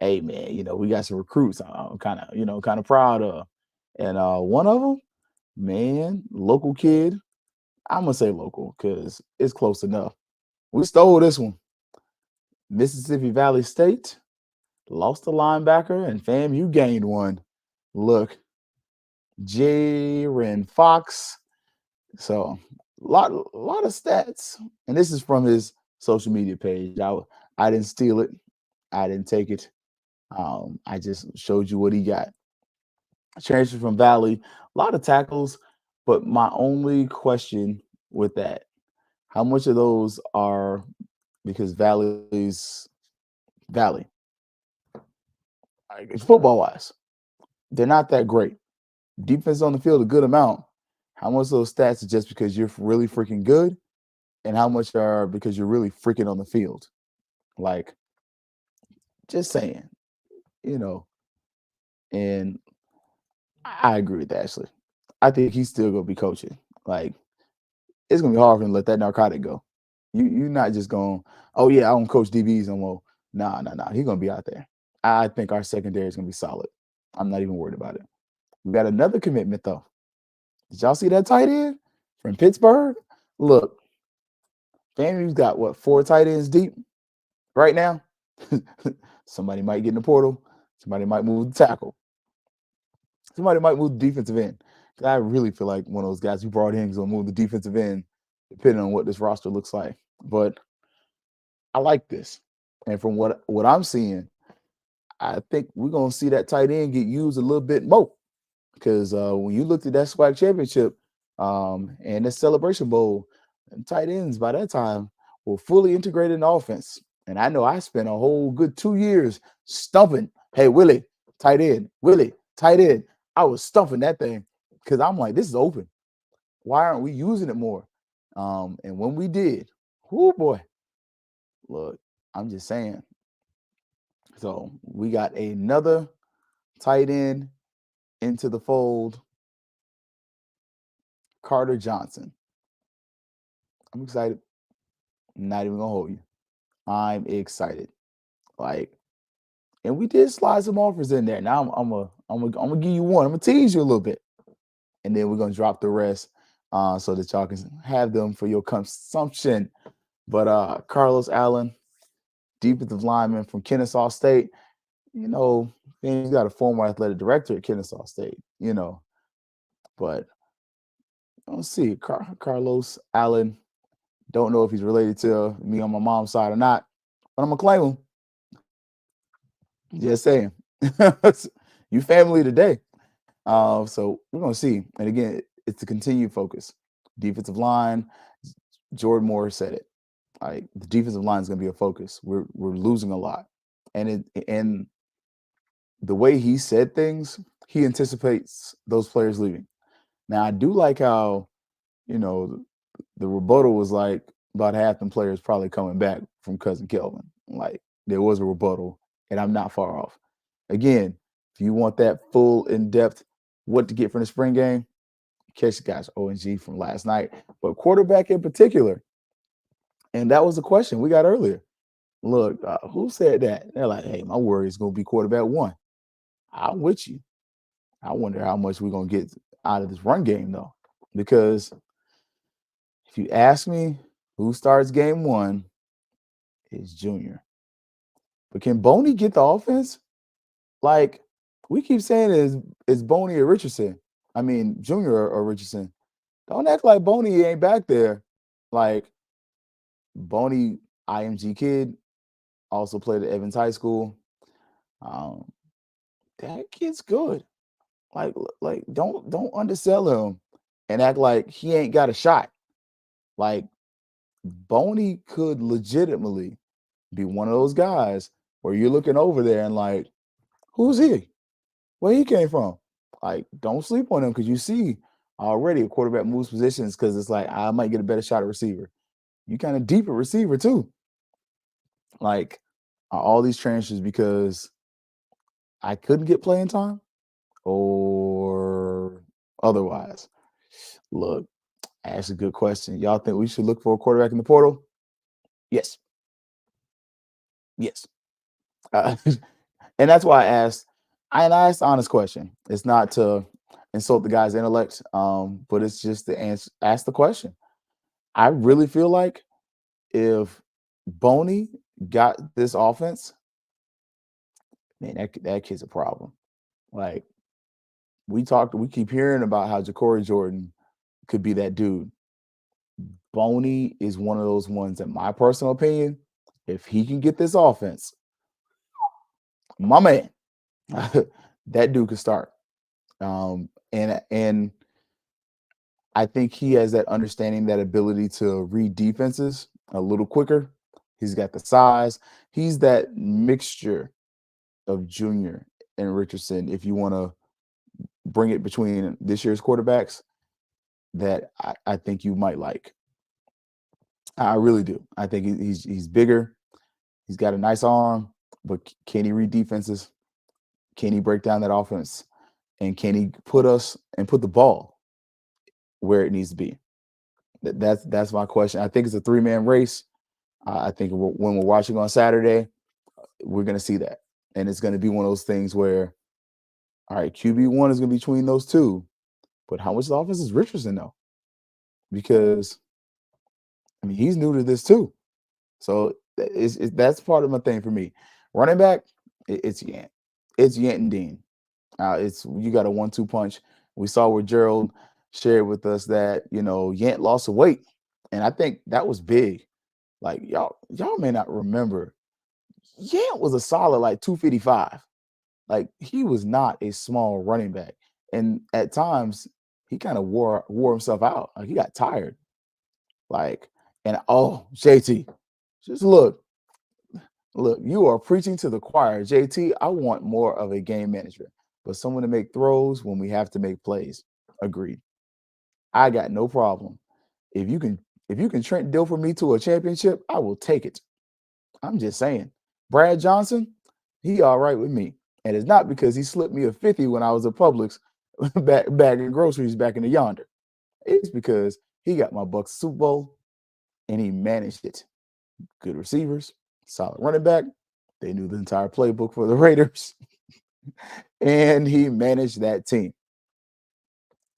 hey man, we got some recruits I'm kind of proud of. And one of them, man, local kid. I'm gonna say local because it's close enough. We stole this one. Mississippi Valley State lost a linebacker, and fam, you gained one. Look, Jaren Fox. So lot of stats, and this is from his social media page. I didn't steal it. I didn't take it. I just showed you what he got. Transfer from Valley, a lot of tackles, but my only question with that, how much of those are because Valley's Valley, like, football wise, they're not that great. Defense on the field, a good amount. How much of those stats are just because you're really freaking good, and how much are because you're really freaking on the field? Like, just saying, you know. And I agree with Ashley. I think he's still gonna be coaching. Like, it's gonna be hard for him to let that narcotic go. You're not just going, oh yeah, I don't coach DBs no more. Nah. He's gonna be out there. I think our secondary is gonna be solid. I'm not even worried about it. We got another commitment though. Did y'all see that tight end from Pittsburgh? Look, FAMU's got what, 4 tight ends deep right now? Somebody might get in the portal. Somebody might move the tackle. Somebody might move the defensive end. I really feel like one of those guys who brought in is gonna move the defensive end, depending on what this roster looks like. But I like this, and from what I'm seeing, I think we're gonna see that tight end get used a little bit more. Because when you looked at that SWAC championship and the Celebration Bowl, tight ends by that time were fully integrated in offense. And I know I spent a whole good 2 years stumping, hey, Willie, tight end, Willie, tight end. I was stumping that thing because I'm like, this is open. Why aren't we using it more? And when we did, oh boy, look, I'm just saying. So we got another tight end into the fold, Carter Johnson. I'm excited. I'm not even gonna hold you. I'm excited. Like, and we did slide some offers in there. Now I'm gonna give you one. I'm gonna tease you a little bit, and then we're gonna drop the rest so that y'all can have them for your consumption. But Carlos Allen, defensive lineman from Kennesaw State, he's got a former athletic director at Kennesaw State, but let's see, Carlos Allen. Don't know if he's related to me on my mom's side or not, but I'm gonna claim him. Just saying. You family today. So we're gonna see. And again, it's a continued focus. Defensive line. Jordan Moore said it. Like the defensive line is gonna be a focus. We're losing a lot, and the way he said things, he anticipates those players leaving. Now I do like how you know the rebuttal was like about half the players probably coming back from cousin Kelvin. Like there was a rebuttal, and I'm not far off. Again, if you want that full in-depth what to get from the spring game, catch the guys ONG from last night, but quarterback in particular. And that was the question we got earlier. Look, who said that? They're like, hey, my worry is going to be quarterback one. I'm with you. I wonder how much we're going to get out of this run game, though. Because if you ask me who starts game one, it's Junior. But can Boney get the offense? Like, we keep saying is Boney or Richardson. I mean, Junior or Richardson. Don't act like Boney ain't back there. Like, Boney, IMG kid, also played at Evans High School. That kid's good. Like don't undersell him and act like he ain't got a shot. Like Boney could legitimately be one of those guys where you're looking over there and like, who's he? Where he came from? Like, don't sleep on him because you see already a quarterback moves positions because it's like I might get a better shot at receiver. You kind of deep at receiver too. Like all these transfers because I couldn't get playing time or otherwise. Look, that's a good question. Y'all think we should look for a quarterback in the portal? Yes. Yes. And that's why I asked the honest question. It's not to insult the guy's intellect, but it's just to ask the question. I really feel like if Boney got this offense, man, that kid's a problem. Like we keep hearing about how Ja'Cory Jordan could be that dude. Boney is one of those ones, in my personal opinion, if he can get this offense, my man, that dude could start. And I think he has that understanding, that ability to read defenses a little quicker. He's got the size. He's that mixture of Junior and Richardson. If you want to bring it between this year's quarterbacks, that I think you might like. I really do. I think he's bigger. He's got a nice arm, but can he read defenses? Can he break down that offense? And can he put the ball where it needs to be? That's my question. I think it's a 3-man race. I think when we're watching on Saturday, we're going to see that. And it's going to be one of those things where, all right, QB1 is going to be between those two. But how much of the offense is Richardson, though? Because, I mean, he's new to this too. So that's part of my thing for me. Running back, it's Yant. It's Yant and Dean. You got a 1-2 punch. We saw where Gerald shared with us that Yant lost some weight, and I think that was big. Like y'all may not remember, Yant was a solid like 255. Like he was not a small running back, and at times he kind of wore himself out. Like he got tired. Like JT, just look, you are preaching to the choir. JT, I want more of a game manager, but someone to make throws when we have to make plays. Agreed. I got no problem. If you can Trent Dilfer me to a championship, I will take it. I'm just saying. Brad Johnson, he all right with me. And it's not because he slipped me a 50 when I was at Publix back in groceries back in the yonder. It's because he got my Bucks Super Bowl and he managed it. Good receivers, solid running back. They knew the entire playbook for the Raiders. And he managed that team.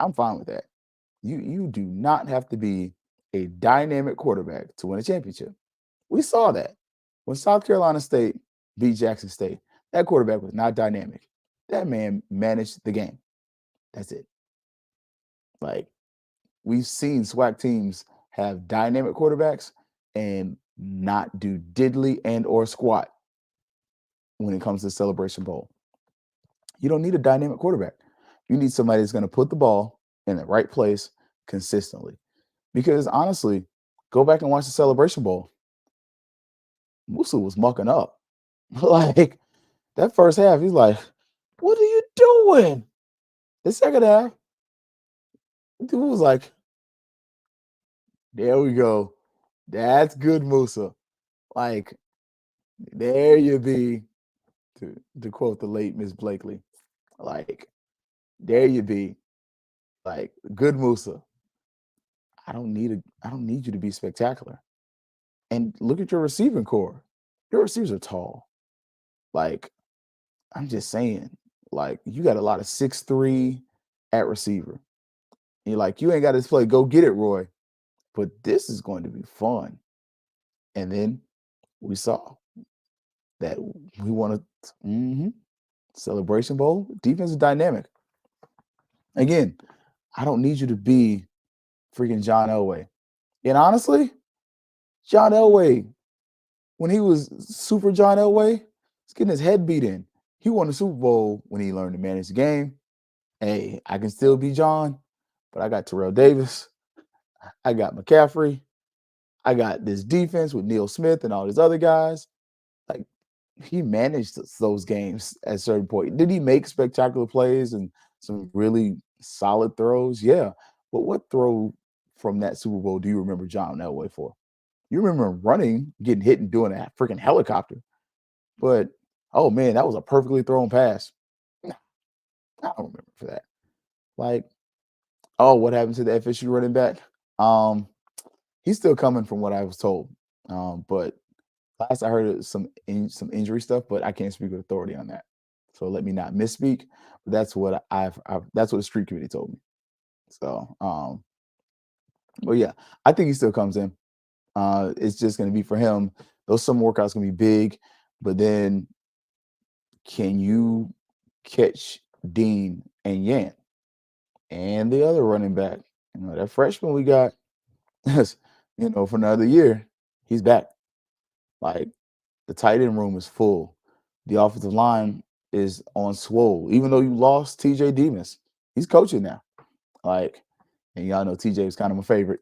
I'm fine with that. You do not have to be a dynamic quarterback to win a championship. We saw that when South Carolina State beat Jackson State. That quarterback was not dynamic. That man managed the game. That's it. Like we've seen SWAC teams have dynamic quarterbacks and not do diddly and or squat. when it comes to Celebration Bowl. You don't need a dynamic quarterback. You need somebody that's going to put the ball in the right place consistently. Because honestly, go back and watch the Celebration Bowl. Musa was mucking up. Like that first half, he's like, "What are you doing?" The second half, dude was like, "There we go. That's good, Musa." Like, there you be, to quote the late Miss Blakely. Like, there you be. Like, good Musa. I don't need you to be spectacular. And look at your receiving core. Your receivers are tall. Like, I'm just saying, like, you got a lot of 6'3" at receiver. And you're like, you ain't got to play, go get it, Roy. But this is going to be fun. And then we saw that we want to Celebration Bowl, defense is dynamic. Again, I don't need you to be freaking John Elway. And honestly, John Elway, when he was Super John Elway, he's getting his head beat in. He won the Super Bowl when he learned to manage the game. Hey, I can still be John, but I got Terrell Davis. I got McCaffrey. I got this defense with Neil Smith and all these other guys. Like, he managed those games at a certain point. Did he make spectacular plays and some really solid throws? Yeah. But what throw from that Super Bowl do you remember John Elway for? You remember him running, getting hit and doing a freaking helicopter. But, oh man, that was a perfectly thrown pass. No, I don't remember for that. Like, oh, what happened to the FSU running back? He's still coming from what I was told. But last I heard some injury stuff, but I can't speak with authority on that. So let me not misspeak. But that's what that's what the street committee told me. So, but yeah, I think he still comes in. It's just going to be for him. Those summer workouts going to be big, but then can you catch Dean and Yan and the other running back? You know, that freshman we got, you know, for another year, he's back. Like, the tight end room is full. The offensive line is on swole. Even though you lost TJ Demas, he's coaching now. Like, and y'all know TJ was kind of my favorite.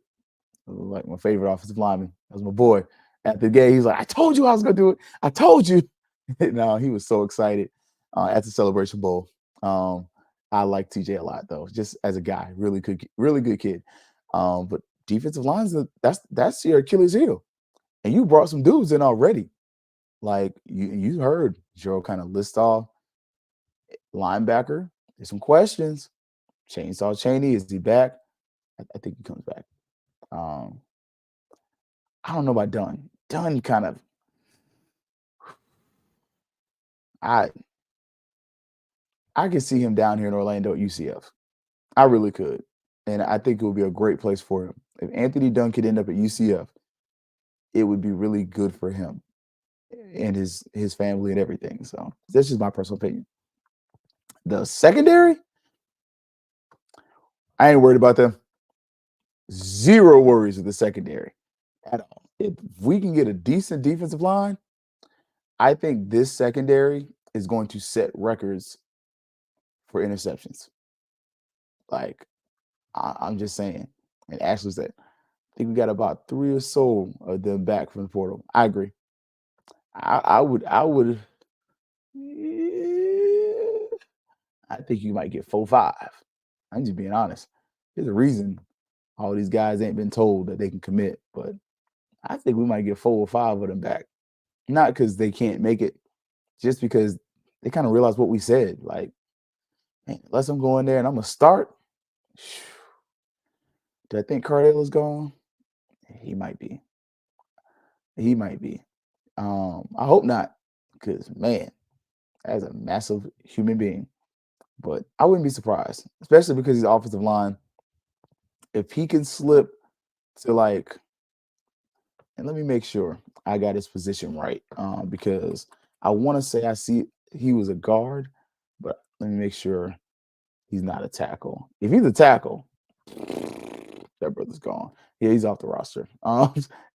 Like my favorite offensive lineman. That was my boy. At the game, he's like, "I told you I was gonna do it. I told you." No, he was so excited at the Celebration Bowl. I like TJ a lot though, just as a guy, really good kid. But defensive lines, that's your Achilles heel, and you brought some dudes in already. Like you heard Joe kind of list off linebacker. There's some questions. Chainsaw Chaney, is he back? I think he comes back. I don't know about Dunn. Dunn kind of I could see him down here in Orlando at UCF. I really could. And I think it would be a great place for him. If Anthony Dunn could end up at UCF, it would be really good for him and his family and everything. So that's just my personal opinion. The secondary, I ain't worried about them. Zero worries with the secondary at all. If we can get a decent defensive line, I think this secondary is going to set records for interceptions. Like, I'm just saying. And Ashley said, I think we got about 3 or so of them back from the portal. I agree. I would. I think you might get 4, 5. I'm just being honest. There's a reason all these guys ain't been told that they can commit, but I think we might get 4 or 5 of them back. Not because they can't make it, just because they kind of realize what we said. Like, man, unless I'm going there and I'm gonna start. Do I think Cardale is gone? He might be. He might be. I hope not, because man, that's a massive human being. But I wouldn't be surprised, especially because he's offensive line. If he can slip to like, and let me make sure I got his position right, because I want to say I see he was a guard, but let me make sure he's not a tackle. If he's a tackle, that brother's gone. Yeah, he's off the roster.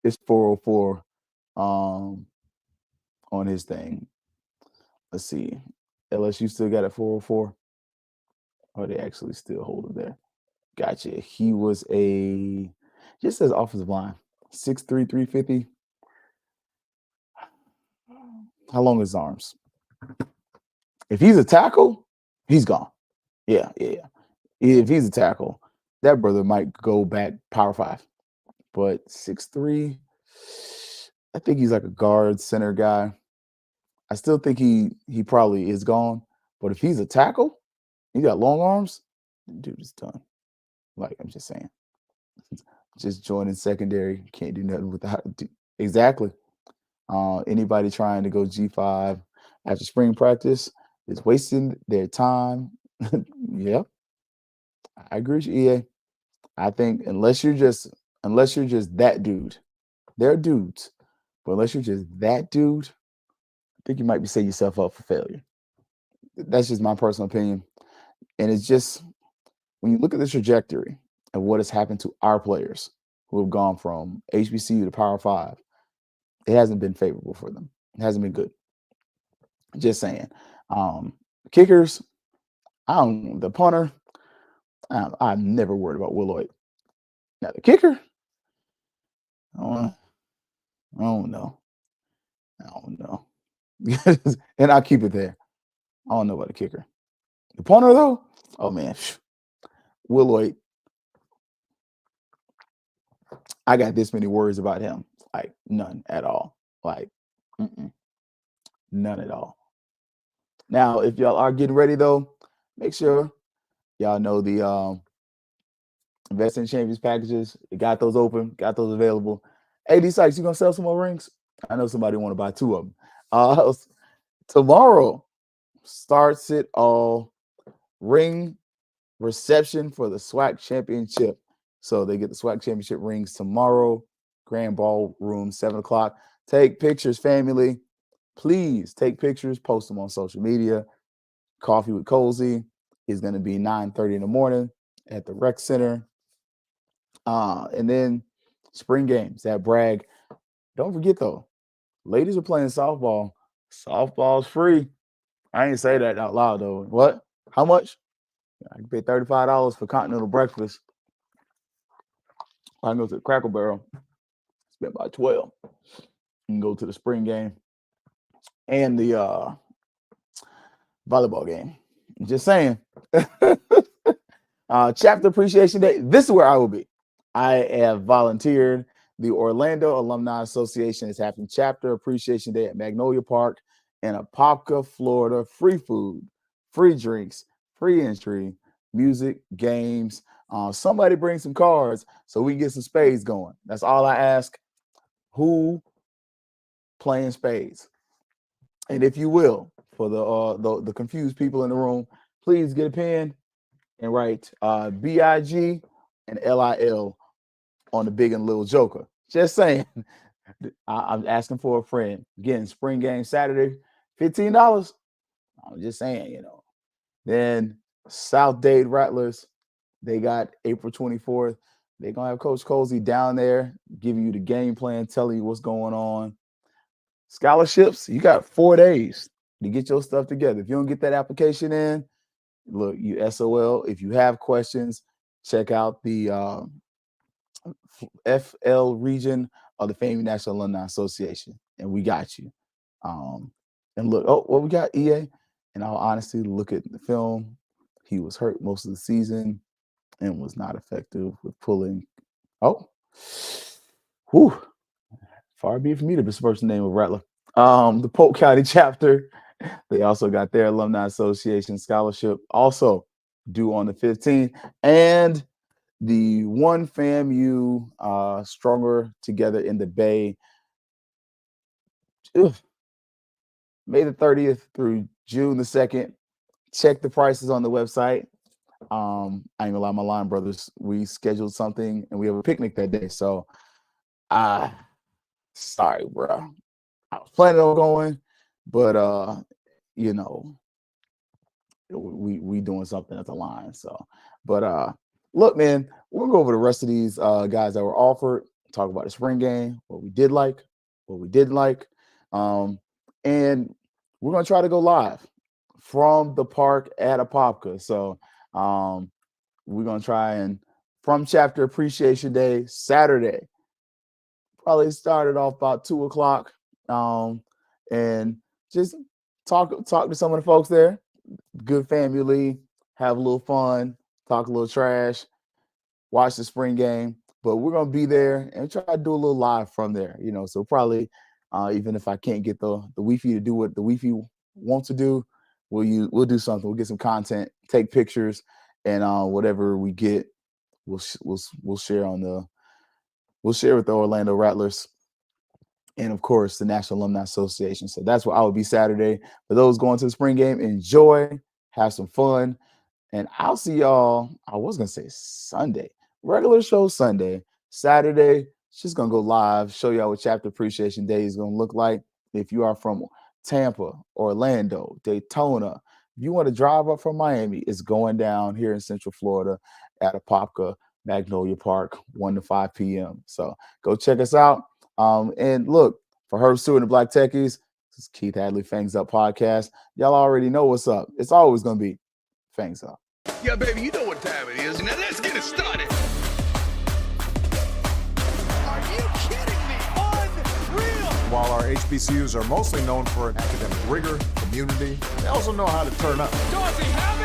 It's 404 on his thing. Let's see. LSU still got it 404. Or they actually still hold it there. Gotcha. He was just as offensive line, 6'3", 350. How long is his arms? If he's a tackle, he's gone. Yeah. If he's a tackle, that brother might go back Power 5. But 6'3", I think he's like a guard center guy. I still think he probably is gone. But if he's a tackle, he got long arms, dude is done. Like, I'm just saying. Just joining secondary, can't do nothing without exactly. Anybody trying to go G5 after spring practice is wasting their time. Yeah, I agree with you, EA. I think unless you're just that dude, they're dudes, but unless you're just that dude, I think you might be setting yourself up for failure. That's just my personal opinion. And it's just when you look at the trajectory of what has happened to our players who have gone from HBCU to Power 5, it hasn't been favorable for them. It hasn't been good. Just saying. Kickers, the punter, I'm never worried about Willoyd. Now the kicker, I don't know. And I'll keep it there. I don't know about the kicker. The punter, though, oh man, Willoyd, I got this many words about him. Like, none at all. Like, none at all. Now, if y'all are getting ready, though, make sure y'all know the Investing Champions packages. You got those open, got those available. Hey, D Sykes, you gonna sell some more rings? I know somebody want to buy 2 of them. Tomorrow starts it all. Ring reception for the SWAC championship. So they get the SWAC championship rings tomorrow. Grand Ballroom, 7 o'clock. Take pictures, family. Please take pictures, post them on social media. Coffee with Cozy is going to be 9:30 in the morning at the rec center. And then spring games at Bragg. Don't forget, though, ladies are playing softball. Softball's free. I ain't say that out loud, though. What? How much? I can pay $35 for continental breakfast. I can go to the Cracker Barrel, spend about 12, and go to the spring game and the volleyball game. Just saying. Chapter Appreciation Day. This is where I will be. I have volunteered. The Orlando Alumni Association is having Chapter Appreciation Day at Magnolia Park in Apopka, Florida. Free food, free drinks, free entry, music, games. Somebody bring some cards so we can get some spades going. That's all I ask. Who playing spades? And if you will, for the confused people in the room, please get a pen and write BIG and LIL on the big and little joker. Just saying. I'm asking for a friend. Again, spring game Saturday, $15. I'm just saying, Then South Dade Rattlers, they got April 24th. They're going to have Coach Cozy down there giving you the game plan, telling you what's going on. Scholarships, you got 4 days to get your stuff together. If you don't get that application in, look, you SOL. If you have questions, check out the FL region of the FAMU National Alumni Association, and we got you. And look, what we got, EA? In all honesty, look at the film. He was hurt most of the season and was not effective with pulling. Far be it for me to besmirch the name of Rattler. The Polk County chapter, they also got their Alumni Association scholarship also due on the 15th. And the One FAMU Stronger Together in the Bay, May the 30th through June the 2nd. Check the prices on the website. I ain't gonna lie, my line brothers, we scheduled something and we have a picnic that day. So sorry, bro. I was planning on going, but we doing something at the line. So, but look, man, we'll go over the rest of these guys that were offered, talk about the spring game, what we did like, what we didn't like. And we're gonna try to go live from the park at Apopka. So we're gonna try and from Chapter Appreciation Day Saturday. Probably started off about 2 o'clock, and just talk to some of the folks there. Good family, have a little fun, talk a little trash, watch the spring game. But we're gonna be there and try to do a little live from there. So probably even if I can't get the Wi-Fi to do what the Wi-Fi wants to do, we'll do something. We'll get some content, take pictures, and whatever we get, we'll share we'll share with the Orlando Rattlers and, of course, the National Alumni Association. So that's what I will be Saturday. For those going to the spring game, enjoy, have some fun, and I'll see y'all. I was going to say Sunday. Regular show Sunday. Saturday, it's just going to go live, show y'all what Chapter Appreciation Day is going to look like. If you are from Tampa, Orlando, Daytona, if you want to drive up from Miami, it's going down here in Central Florida at Apopka, Magnolia Park, 1 to 5 p.m. So go check us out. And look, for Herb Stewart and the Black Techies, this is Keith Hadley, Fangs Up Podcast. Y'all already know what's up. It's always going to be Fangs Up. Yeah, baby, you know what time it is. Now let's get it started. Are you kidding me? Unreal. While our HBCUs are mostly known for academic rigor, community, they also know how to turn up. Dorsey, how